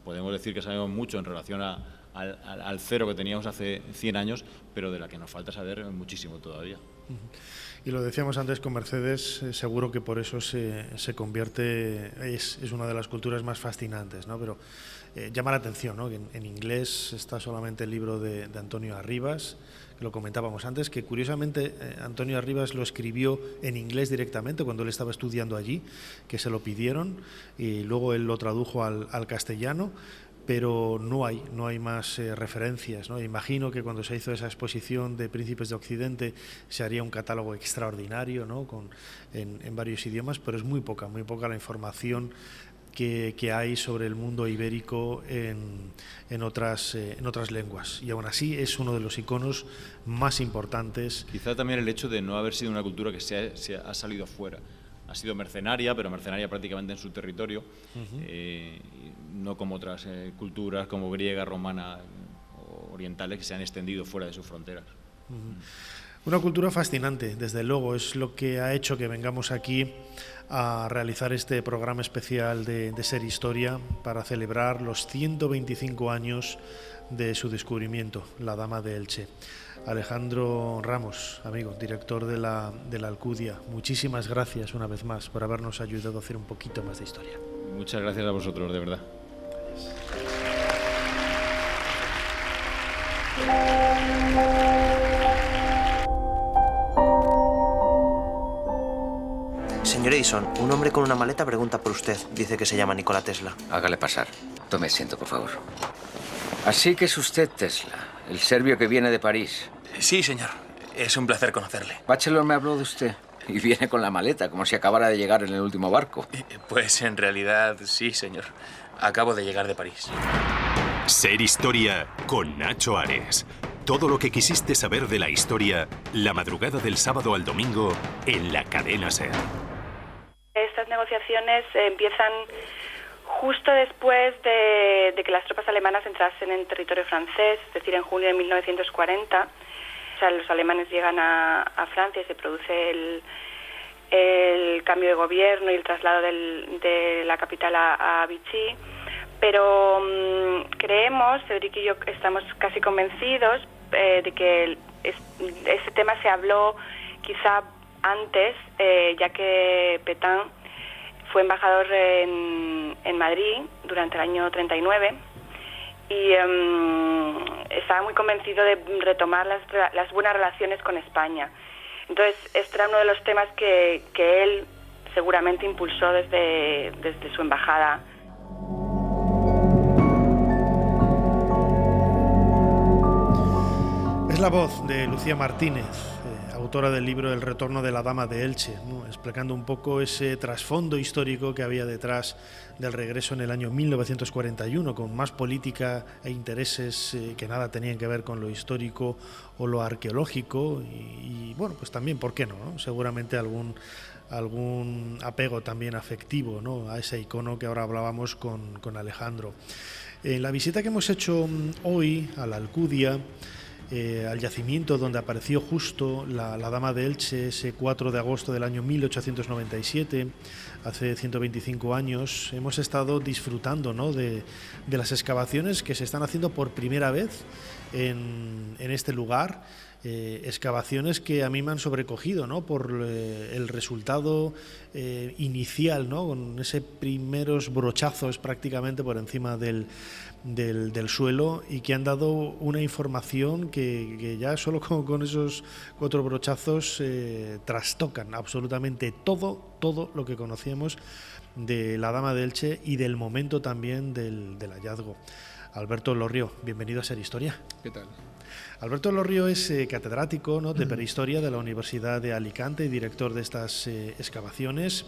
Podemos decir que sabemos mucho en relación al cero que teníamos hace 100 años, pero de la que nos falta saber muchísimo todavía. Y lo decíamos antes con Mercedes, seguro que por eso se convierte, es una de las culturas más fascinantes, ¿no? Pero llama la atención, ¿no? Que en inglés está solamente el libro de Antonio Arribas, que lo comentábamos antes, que curiosamente Antonio Arribas lo escribió en inglés directamente cuando él estaba estudiando allí, que se lo pidieron, y luego él lo tradujo al castellano. Pero no hay más referencias, ¿no? Imagino que cuando se hizo esa exposición de Príncipes de Occidente se haría un catálogo extraordinario, ¿no? En varios idiomas, pero es muy poca la información que hay sobre el mundo ibérico en otras lenguas. Y aún así es uno de los iconos más importantes. Quizá también el hecho de no haber sido una cultura que se ha salido afuera. Ha sido mercenaria, pero mercenaria prácticamente en su territorio, no como otras culturas como griega, romana o orientales que se han extendido fuera de sus fronteras. Una cultura fascinante, desde luego, es lo que ha hecho que vengamos aquí a realizar este programa especial de Ser Historia para celebrar los 125 años de su descubrimiento, la Dama de Elche. Alejandro Ramos, amigo, director de la Alcudia, muchísimas gracias una vez más por habernos ayudado a hacer un poquito más de historia. Muchas gracias a vosotros, de verdad. Señor Edison, un hombre con una maleta pregunta por usted. Dice que se llama Nikola Tesla. Hágale pasar. Tome asiento, por favor. Así que es usted Tesla, el serbio que viene de París. Sí, señor. Es un placer conocerle. Bachelor me habló de usted. Y viene con la maleta, como si acabara de llegar en el último barco. Pues en realidad sí, señor. Acabo de llegar de París. Ser Historia con Nacho Ares. Todo lo que quisiste saber de la historia, la madrugada del sábado al domingo en la cadena SER. Estas negociaciones empiezan justo después de que las tropas alemanas entrasen en territorio francés, es decir, en junio de 1940. O sea, los alemanes llegan a Francia y se produce el cambio de gobierno y el traslado de la capital a Vichy. Pero creemos, Federico y yo estamos casi convencidos de que ese tema se habló quizá antes, ya que Pétain fue embajador en Madrid durante el año 39 y estaba muy convencido de retomar las buenas relaciones con España. Entonces, este era uno de los temas que él seguramente impulsó desde su embajada. Es la voz de Lucía Martínez, autora del libro El retorno de la Dama de Elche, ¿no? Explicando un poco ese trasfondo histórico que había detrás del regreso en el año 1941, con más política e intereses que nada tenían que ver con lo histórico o lo arqueológico y bueno, pues también, ¿por qué no? Seguramente algún apego también afectivo, ¿no? A ese icono que ahora hablábamos con Alejandro. En la visita que hemos hecho hoy a la Alcudia, al yacimiento donde apareció justo la Dama de Elche ese 4 de agosto del año 1897, hace 125 años. Hemos estado disfrutando, ¿no?, de las excavaciones que se están haciendo por primera vez en este lugar. Excavaciones que a mí me han sobrecogido, ¿no?, por el resultado inicial, ¿no?, con ese primeros brochazos prácticamente por encima del suelo, y que han dado una información que ya solo con esos 4 brochazos trastocan absolutamente todo lo que conocíamos de la Dama de Elche y del momento también del hallazgo. Alberto Elorrio, bienvenido a Ser Historia. ¿Qué tal? Alberto Elorrio es catedrático, ¿no?, de Prehistoria de la Universidad de Alicante y director de estas excavaciones.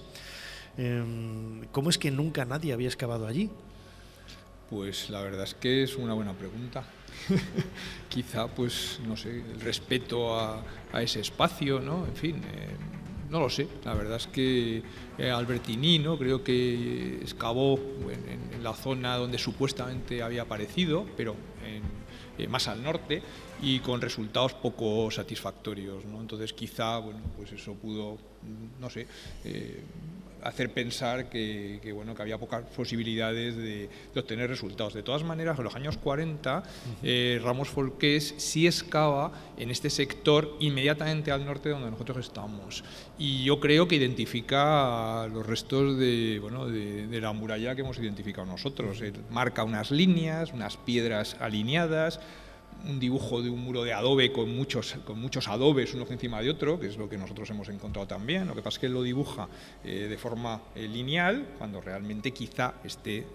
¿Cómo es que nunca nadie había excavado allí? Pues la verdad es que es una buena pregunta. Quizá, pues, no sé, el respeto a ese espacio, ¿no? En fin, no lo sé. La verdad es que Albertini, ¿no?, creo que excavó en la zona donde supuestamente había aparecido, pero más al norte, y con resultados poco satisfactorios, ¿no? Entonces quizá, bueno, pues eso pudo, no sé, hacer pensar que había pocas posibilidades de obtener resultados. De todas maneras, en los años 40, Ramos Folqués sí excava en este sector inmediatamente al norte donde nosotros estamos, y yo creo que identifica los restos de la muralla que hemos identificado nosotros. Marca unas líneas, unas piedras alineadas, un dibujo de un muro de adobe con muchos adobes uno encima de otro, que es lo que nosotros hemos encontrado también. Lo que pasa es que él lo dibuja de forma lineal, cuando realmente quizá esté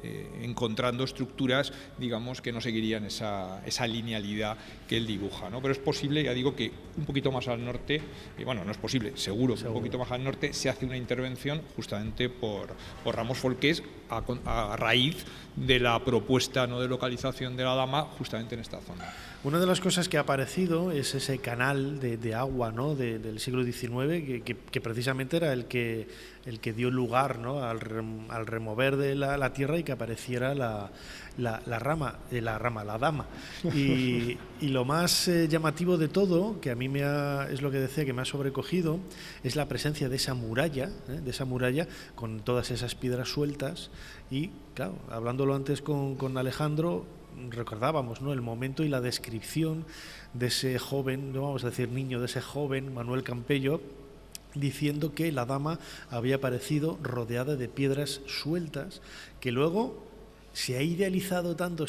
encontrando estructuras, digamos, que no seguirían esa linealidad que él dibuja, ¿no? Pero es posible, ya digo, que un poquito más al norte, no es posible, seguro, un poquito más al norte se hace una intervención justamente por Ramos Folqués a raíz de la propuesta, ¿no?, de localización de la Dama justamente en esta zona. Una de las cosas que ha aparecido es ese canal de agua, ¿no?, del siglo XIX, que precisamente era el que dio lugar, ¿no?, al remover de la tierra y que apareciera la Dama. Y lo más llamativo de todo, que a mí es lo que decía, que me ha sobrecogido, es la presencia de esa muralla con todas esas piedras sueltas. Y claro, hablándolo antes con Alejandro, recordábamos, ¿no?, el momento y la descripción de ese joven, no vamos a decir niño, de ese joven Manuel Campello, diciendo que la Dama había aparecido rodeada de piedras sueltas, que luego se ha idealizado tanto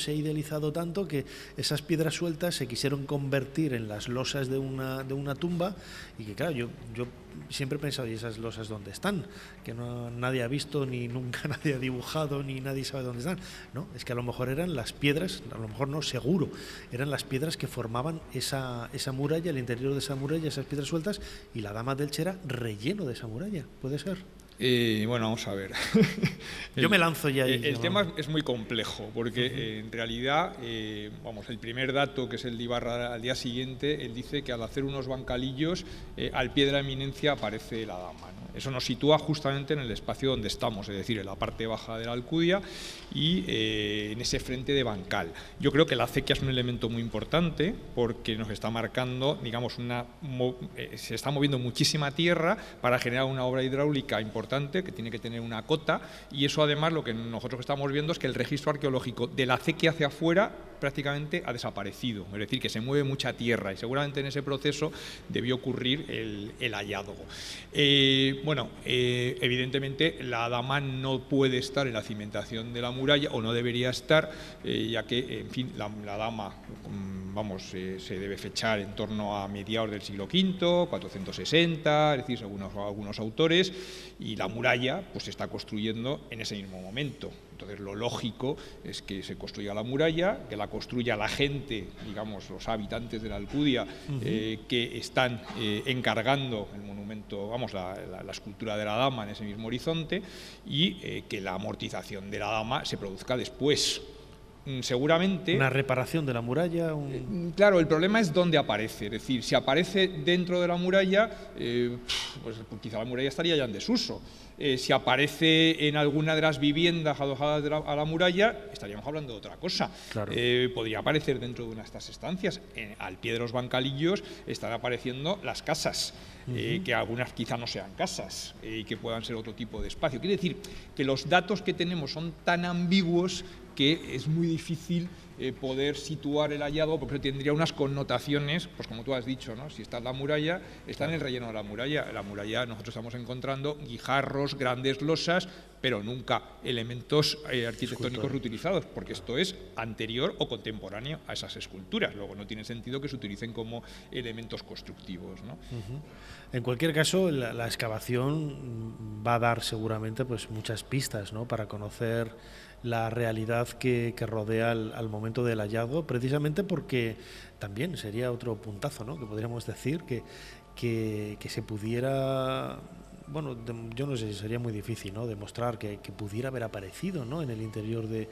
que esas piedras sueltas se quisieron convertir en las losas de una tumba, y que claro, yo siempre he pensado, ¿y esas losas dónde están? Que nadie ha visto, ni nunca nadie ha dibujado, ni nadie sabe dónde están. No, es que a lo mejor eran las piedras, a lo mejor no, seguro, eran las piedras que formaban esa muralla, el interior de esa muralla, esas piedras sueltas, y la Dama de Elche era relleno de esa muralla, ¿puede ser? Vamos a ver. Yo me lanzo ya ahí. El tema es muy complejo, porque en realidad, el primer dato, que es el de Ibarra al día siguiente, él dice que al hacer unos bancalillos, al pie de la eminencia aparece la Dama, ¿no? Eso nos sitúa justamente en el espacio donde estamos, es decir, en la parte baja de la Alcudia y en ese frente de bancal. Yo creo que la acequia es un elemento muy importante, porque nos está marcando, digamos, se está moviendo muchísima tierra para generar una obra hidráulica importante que tiene que tener una cota, y eso además lo que nosotros estamos viendo es que el registro arqueológico de la acequia hacia afuera prácticamente ha desaparecido, es decir, que se mueve mucha tierra, y seguramente en ese proceso debió ocurrir el hallazgo. Evidentemente la Dama no puede estar en la cimentación de la muralla, o no debería estar, ya que, en fin, la Dama, se debe fechar en torno a mediados del siglo V, 460, es decir, según algunos autores, y la muralla pues se está construyendo en ese mismo momento. Entonces lo lógico es que se construya la muralla, que la construya la gente, digamos, los habitantes de la Alcudia, que están encargando el monumento, la escultura de la Dama en ese mismo horizonte, y que la amortización de la Dama se produzca después. seguramente... Una reparación de la muralla. Claro, el problema es dónde aparece. Es decir, si aparece dentro de la muralla, pues quizá la muralla estaría ya en desuso. Si aparece en alguna de las viviendas alojadas a la muralla, estaríamos hablando de otra cosa. Claro. Podría aparecer dentro de una de estas estancias. Al pie de los bancalillos están apareciendo las casas, que algunas quizá no sean casas y que puedan ser otro tipo de espacio. Quiere decir que los datos que tenemos son tan ambiguos que es muy difícil poder situar el hallazgo, porque tendría unas connotaciones, pues como tú has dicho, ¿no? Si está en la muralla, está en el relleno de la muralla. La muralla nosotros estamos encontrando guijarros, grandes losas, pero nunca elementos arquitectónicos reutilizados, porque esto es anterior o contemporáneo a esas esculturas. Luego no tiene sentido que se utilicen como elementos constructivos, ¿no? En cualquier caso, la excavación va a dar seguramente pues muchas pistas, ¿no? Para conocer la realidad que rodea al momento del hallazgo, precisamente porque también sería otro puntazo, ¿no? Que podríamos decir que se pudiera, bueno, yo no sé si sería muy difícil, ¿no? Demostrar que pudiera haber aparecido, ¿no? En el interior de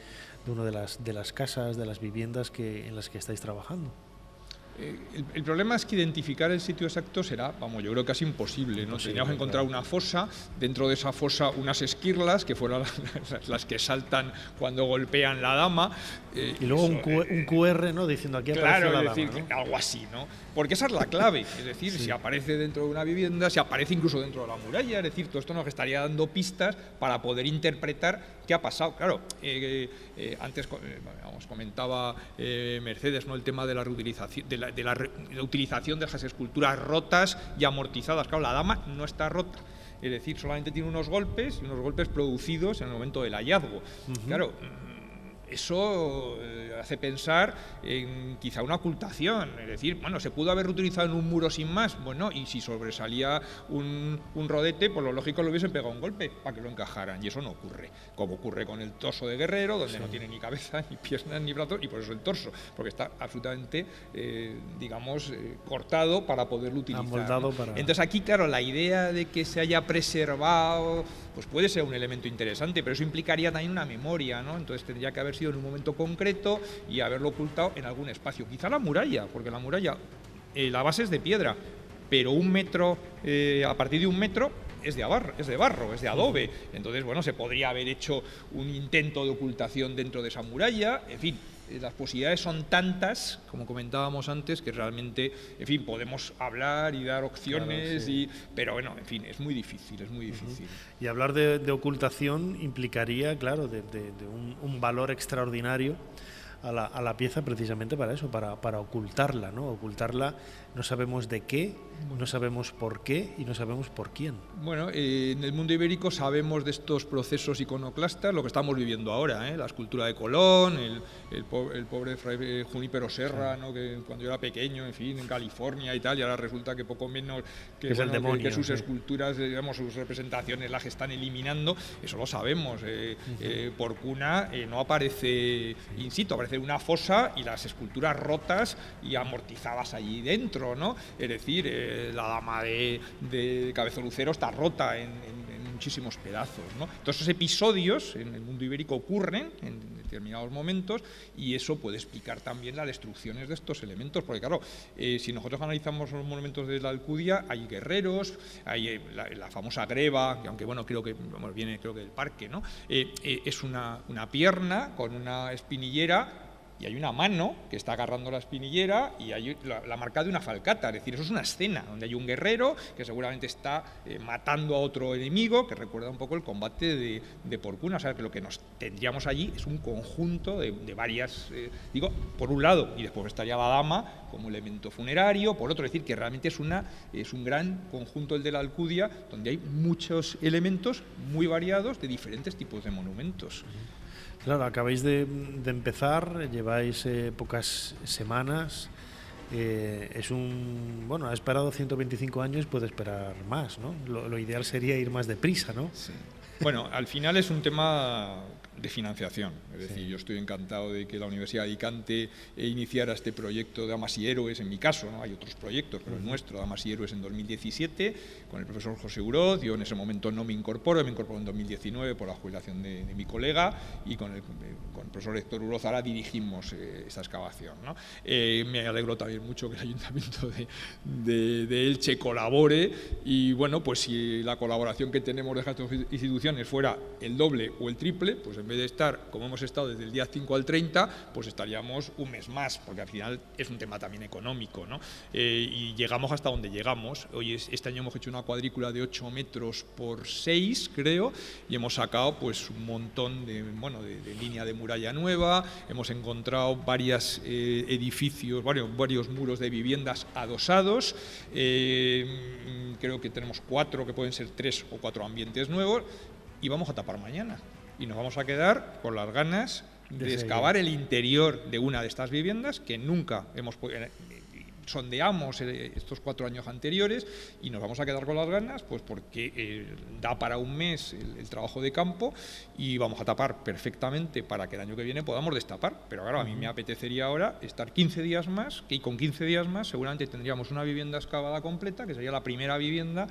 una de las casas, de las viviendas en las que estáis trabajando. El problema es que identificar el sitio exacto será, vamos, yo creo casi imposible, ¿no? Tendríamos que encontrar una fosa, dentro de esa fosa unas esquirlas, que fueran las que saltan cuando golpean la dama. Y luego un QR, ¿no? Diciendo aquí apareció la dama, decir, ¿no? Algo así, ¿no? Porque esa es la clave, es decir, si aparece dentro de una vivienda, si aparece incluso dentro de la muralla, es decir, todo esto nos estaría dando pistas para poder interpretar qué ha pasado. Claro, antes comentaba Mercedes, ¿no? El tema de la reutilización, de la utilización de esas esculturas rotas y amortizadas. Claro, la dama no está rota, es decir, solamente tiene unos golpes producidos en el momento del hallazgo. Claro, eso hace pensar en quizá una ocultación, es decir, bueno, se pudo haber reutilizado en un muro sin más, bueno, y si sobresalía un rodete, pues lo lógico lo hubiesen pegado un golpe para que lo encajaran, y eso no ocurre, como ocurre con el torso de Guerrero, donde no tiene ni cabeza, ni piernas, ni brazos, y por eso el torso, porque está absolutamente, cortado para poderlo utilizar. Amoldado, ¿no? Entonces aquí, claro, la idea de que se haya preservado, pues puede ser un elemento interesante, pero eso implicaría también una memoria, ¿no? Entonces tendría que haber sido en un momento concreto y haberlo ocultado en algún espacio. Quizá la muralla, porque la muralla, la base es de piedra, pero un metro, a partir de un metro, es de barro, es de adobe. Entonces, bueno, se podría haber hecho un intento de ocultación dentro de esa muralla, en fin. Las posibilidades son tantas, como comentábamos antes, que realmente, en fin, podemos hablar y dar opciones, claro, pero bueno, en fin, es muy difícil, es muy difícil. Y hablar de ocultación implicaría, claro, de un valor extraordinario a la pieza precisamente para eso, para ocultarla, ¿no? Ocultarla, no sabemos de qué, no sabemos por qué y no sabemos por quién. Bueno, en el mundo ibérico sabemos de estos procesos iconoclastas, lo que estamos viviendo ahora, la escultura de Colón, el pobre fray Junípero Serra, ¿no? Que cuando yo era pequeño, en fin, en California y tal, y ahora resulta que poco menos que, es el demonio, que sus esculturas, digamos, sus representaciones las están eliminando, eso lo sabemos. Porcuna no aparece in situ, aparece una fosa y las esculturas rotas y amortizadas allí dentro, ¿no? Es decir, la dama de Cabezo Lucero está rota en muchísimos pedazos, ¿no? Todos esos episodios en el mundo ibérico ocurren en determinados momentos y eso puede explicar también las destrucciones de estos elementos, porque claro, si nosotros analizamos los monumentos de la Alcudia, hay guerreros, hay la famosa greba, que aunque bueno, creo que viene del parque, ¿no? Es una pierna con una espinillera, y hay una mano que está agarrando la espinillera y hay la marca de una falcata, es decir, eso es una escena donde hay un guerrero que seguramente está matando a otro enemigo, que recuerda un poco el combate de Porcuna. O sea, que lo que nos tendríamos allí es un conjunto de varias, por un lado, y después estaría la dama como elemento funerario, por otro, es decir, que realmente es un gran conjunto el de la Alcudia, donde hay muchos elementos muy variados de diferentes tipos de monumentos. Claro, acabáis de empezar, lleváis pocas semanas, ha esperado 125 años, puede esperar más, ¿no? Lo ideal sería ir más deprisa, ¿no? Sí. Bueno, al final es un tema de financiación. Es decir, yo estoy encantado de que la Universidad de Alicante iniciara este proyecto de Damas y Héroes, en mi caso, ¿no? Hay otros proyectos, pero el nuestro, Damas y Héroes, en 2017, con el profesor José Uroz. Yo en ese momento no me incorporo en 2019 por la jubilación de mi colega, y con el profesor Héctor Uroz ahora dirigimos esta excavación, ¿no? Me alegro también mucho que el Ayuntamiento de Elche colabore, y bueno, pues si la colaboración que tenemos de estas instituciones fuera el doble o el triple, pues en vez de estar, como hemos estado desde el día 5 al 30, pues estaríamos un mes más, porque al final es un tema también económico, ¿no? Y llegamos hasta donde llegamos. Hoy este año hemos hecho una cuadrícula de 8 metros por 6, creo, y hemos sacado pues un montón de línea de muralla nueva. Hemos encontrado varios edificios, varios muros de viviendas adosados. Creo que tenemos 4, que pueden ser 3 o 4 ambientes nuevos, y vamos a tapar mañana. Y nos vamos a quedar con las ganas de excavar el interior de una de estas viviendas que nunca hemos sondeamos estos 4 años anteriores, y nos vamos a quedar con las ganas, pues porque da para un mes el trabajo de campo, y vamos a tapar perfectamente para que el año que viene podamos destapar. Pero claro, a mí me apetecería ahora estar 15 días más, y con 15 días más seguramente tendríamos una vivienda excavada completa, que sería la primera vivienda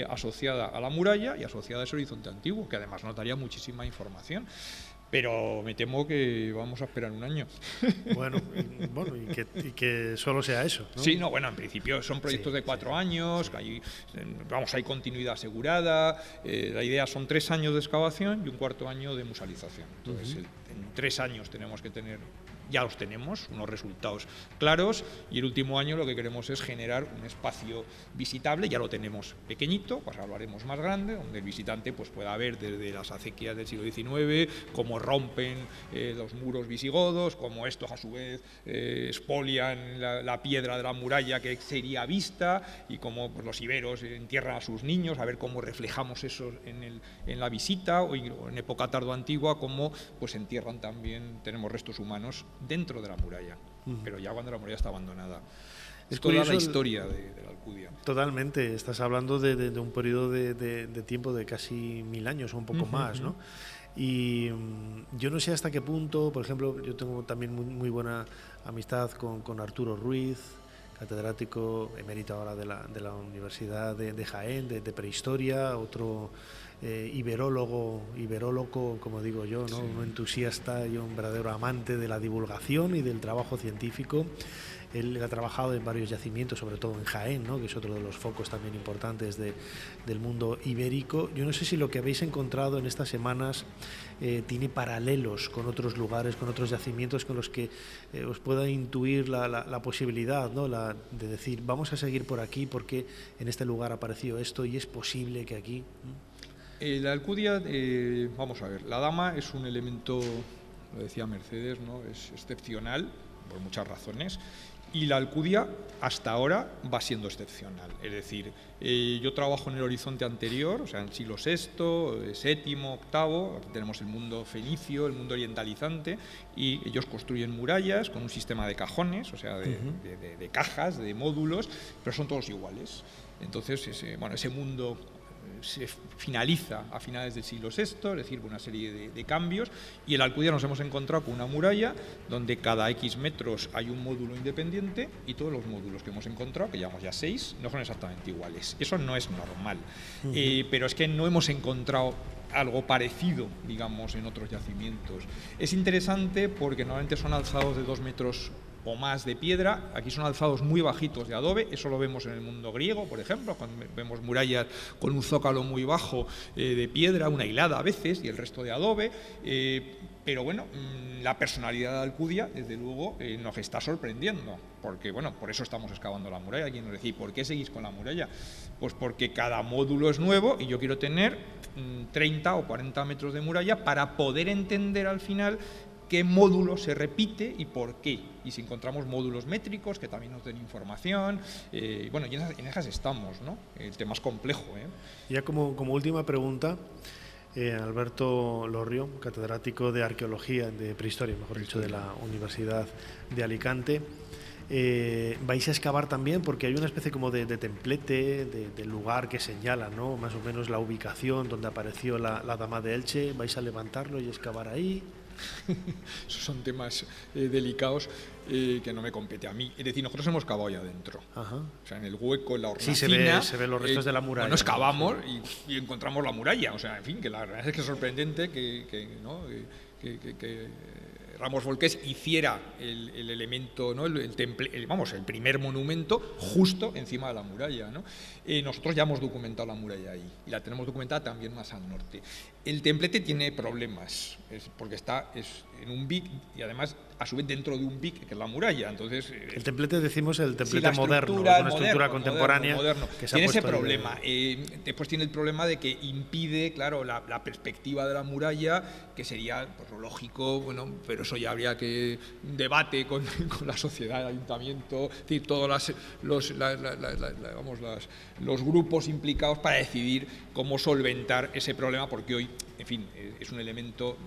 asociada a la muralla y asociada a ese horizonte antiguo, que además nos daría muchísima información. Pero me temo que vamos a esperar un año. Bueno, y que solo sea eso, ¿no? Sí, no, bueno, en principio son proyectos de 4 años, hay continuidad asegurada. La idea son 3 años de excavación y un cuarto año de musealización. Entonces, en 3 años tenemos que tener, ya los tenemos, unos resultados claros, y el último año lo que queremos es generar un espacio visitable. Ya lo tenemos pequeñito, pues ahora lo haremos más grande, donde el visitante pues pueda ver desde las acequias del siglo XIX, cómo rompen los muros visigodos, cómo estos a su vez expolian la piedra de la muralla que sería vista, y cómo pues, los iberos entierran a sus niños, a ver cómo reflejamos eso en la visita, o en época tardoantigua, cómo pues entierran también, tenemos restos humanos dentro de la muralla, pero ya cuando la muralla está abandonada. Es toda la historia de la Alcudia. Totalmente, estás hablando de un periodo de tiempo de casi 1000 años o un poco más, ¿no? Y yo no sé hasta qué punto, por ejemplo, yo tengo también muy buena amistad con Arturo Ruiz, catedrático emérito ahora de la Universidad de Jaén, de prehistoria, otro iberólogo, como digo yo, ¿no? Un entusiasta y un verdadero amante de la divulgación y del trabajo científico. Él ha trabajado en varios yacimientos, sobre todo en Jaén, ¿no? Que es otro de los focos también importantes del mundo ibérico. Yo no sé si lo que habéis encontrado en estas semanas tiene paralelos con otros lugares, con otros yacimientos con los que os pueda intuir la posibilidad, ¿no? De decir, vamos a seguir por aquí porque en este lugar apareció esto y es posible que aquí... La Alcudia, vamos a ver, la dama es un elemento, lo decía Mercedes, ¿no? Es excepcional por muchas razones, y la Alcudia hasta ahora va siendo excepcional. Es decir, yo trabajo en el horizonte anterior, o sea, en el siglo VI, VII, VIII, aquí tenemos el mundo fenicio, el mundo orientalizante, y ellos construyen murallas con un sistema de cajones, o sea, de cajas, de módulos, pero son todos iguales. Entonces, ese mundo se finaliza a finales del siglo VI, es decir, una serie de cambios, y en la Alcudia nos hemos encontrado con una muralla donde cada X metros hay un módulo independiente, y todos los módulos que hemos encontrado, que llevamos ya 6, no son exactamente iguales. Eso no es normal, pero es que no hemos encontrado algo parecido, digamos, en otros yacimientos. Es interesante porque normalmente son alzados de 2 metros o más de piedra. Aquí son alzados muy bajitos de adobe. Eso lo vemos en el mundo griego, por ejemplo, cuando vemos murallas con un zócalo muy bajo de piedra, una hilada a veces, y el resto de adobe. Pero bueno, la personalidad de Alcudia, desde luego, nos está sorprendiendo, porque bueno, por eso estamos excavando la muralla. Alguien nos decía, ¿por qué seguís con la muralla? Pues porque cada módulo es nuevo y yo quiero tener 30 o 40 metros de muralla para poder entender al final qué módulo se repite y por qué. Y si encontramos módulos métricos que también nos den información, bueno, y en esas estamos, ¿no? El tema es complejo, ¿eh? Ya como última pregunta, Alberto Lorrio, catedrático de Arqueología, de Prehistoria, mejor dicho, de la Universidad de Alicante. vais a excavar también, porque hay una especie como de templete del lugar que señala, ¿no?, más o menos la ubicación donde apareció la Dama de Elche. ¿Vais a levantarlo y excavar ahí? Esos son temas delicados que no me compete a mí. Es decir, nosotros hemos cavado ahí adentro. Ajá. O sea, en el hueco, en la hornacina. Sí, se ven los restos de la muralla. Bueno, excavamos y encontramos la muralla. O sea, en fin, que la verdad es que es sorprendente que Ramos Volqués hiciera el elemento, ¿no?, el primer monumento justo encima de la muralla, ¿no? Nosotros ya hemos documentado la muralla ahí y la tenemos documentada también más al norte. El templete tiene problemas, porque está en un vic y además a su vez dentro de un vic, que es la muralla. Entonces, el templete, decimos el templete sí, moderno, es una estructura contemporánea que se ha tiene puesto ese problema. Después tiene el problema de que impide, claro, la perspectiva de la muralla, que sería pues, lo lógico, bueno, pero eso ya habría que debate con la sociedad, el ayuntamiento, es decir, todos los grupos implicados para decidir cómo solventar ese problema, porque hoy, en fin, es un elemento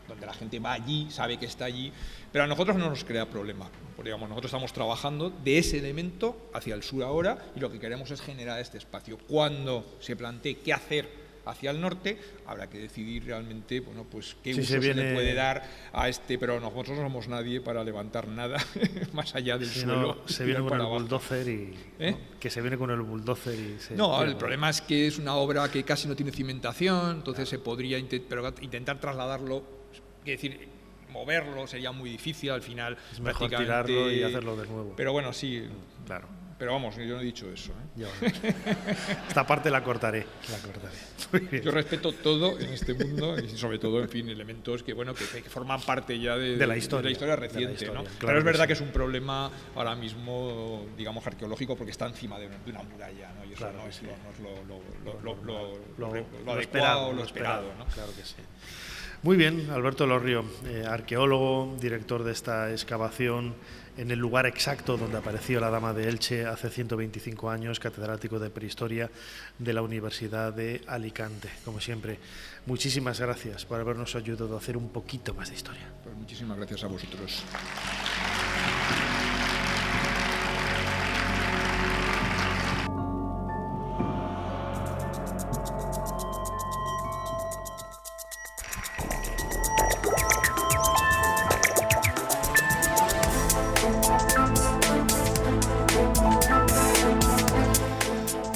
donde la gente va allí, sabe que está allí, pero a nosotros no nos crea problema, porque digamos, nosotros estamos trabajando de ese elemento hacia el sur ahora y lo que queremos es generar este espacio. Cuando se plantee qué hacer hacia el norte, habrá que decidir realmente, bueno, pues qué uso se le puede dar a pero nosotros no somos nadie para levantar nada más allá del suelo. Se viene con el bulldozer que se viene con el bulldozer el problema es que es una obra que casi no tiene cimentación, entonces se podría intentar trasladarlo, es decir, moverlo sería muy difícil al final. Es mejor tirarlo y hacerlo de nuevo. Pero bueno, sí, claro. Pero vamos, yo no he dicho eso. Esta parte la cortaré. Yo respeto todo en este mundo y sobre todo, en fin, elementos que forman parte ya de la historia reciente. ¿no? Claro, pero es verdad que es un problema ahora mismo, digamos, arqueológico, porque está encima de una muralla, ¿no? Y eso no es lo adecuado, lo esperado. ¿no? Claro que sí. Muy bien, Alberto Elorrio, arqueólogo, director de esta excavación en el lugar exacto donde apareció la Dama de Elche hace 125 años, catedrático de Prehistoria de la Universidad de Alicante. Como siempre, muchísimas gracias por habernos ayudado a hacer un poquito más de historia. Pues muchísimas gracias a vosotros.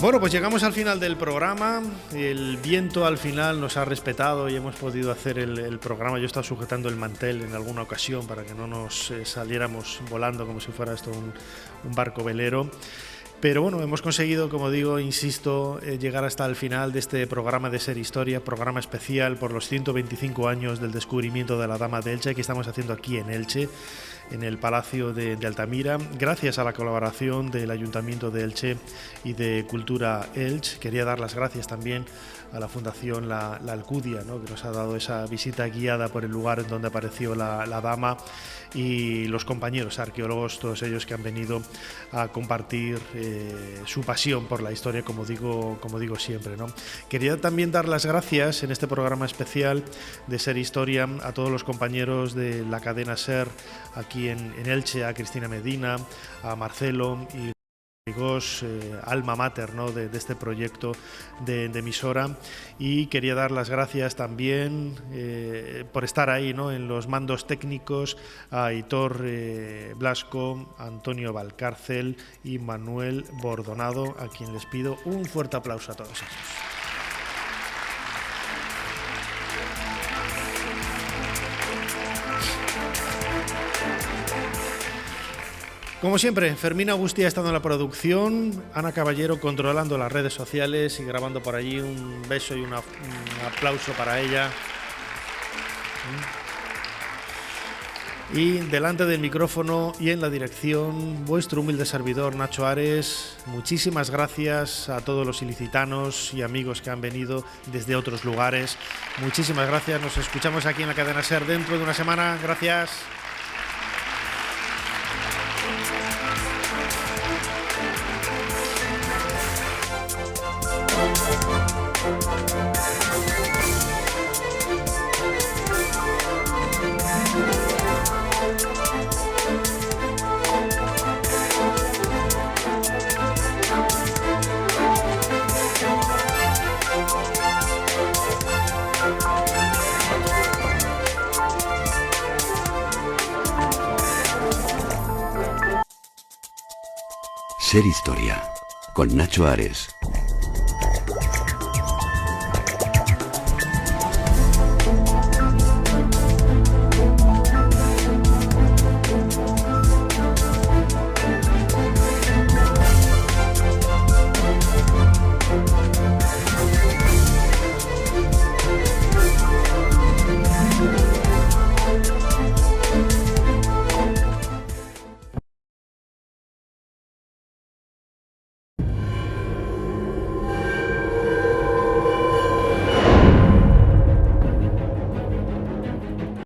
Bueno, pues llegamos al final del programa. El viento al final nos ha respetado y hemos podido hacer el programa. Yo he estado sujetando el mantel en alguna ocasión para que no nos saliéramos volando como si fuera esto un barco velero. Pero bueno, hemos conseguido, como digo, insisto, llegar hasta el final de este programa de Ser Historia, programa especial por los 125 años del descubrimiento de la Dama de Elche, que estamos haciendo aquí en Elche, en el Palacio de Altamira, gracias a la colaboración del Ayuntamiento de Elche y de Cultura Elche. Quería dar las gracias también a la Fundación La Alcudia, ¿no?, que nos ha dado esa visita guiada por el lugar en donde apareció la Dama, y los compañeros arqueólogos, todos ellos que han venido a compartir su pasión por la historia, como digo siempre, ¿no? Quería también dar las gracias en este programa especial de Ser Historia a todos los compañeros de la cadena Ser aquí en Elche, a Cristina Medina, a Marcelo y alma mater, ¿no?, de este proyecto de emisora. Y quería dar las gracias también por estar ahí, ¿no?, en los mandos técnicos, a Aitor Blasco, Antonio Valcárcel y Manuel Bordonado, a quien les pido un fuerte aplauso a todos ellos. Como siempre, Fermín Agustí ha estado en la producción, Ana Caballero controlando las redes sociales y grabando por allí. Un beso y un aplauso para ella. Y delante del micrófono y en la dirección, vuestro humilde servidor Nacho Ares. Muchísimas gracias a todos los ilicitanos y amigos que han venido desde otros lugares. Muchísimas gracias, nos escuchamos aquí en la cadena SER dentro de una semana. Gracias. Ser Historia, con Nacho Ares,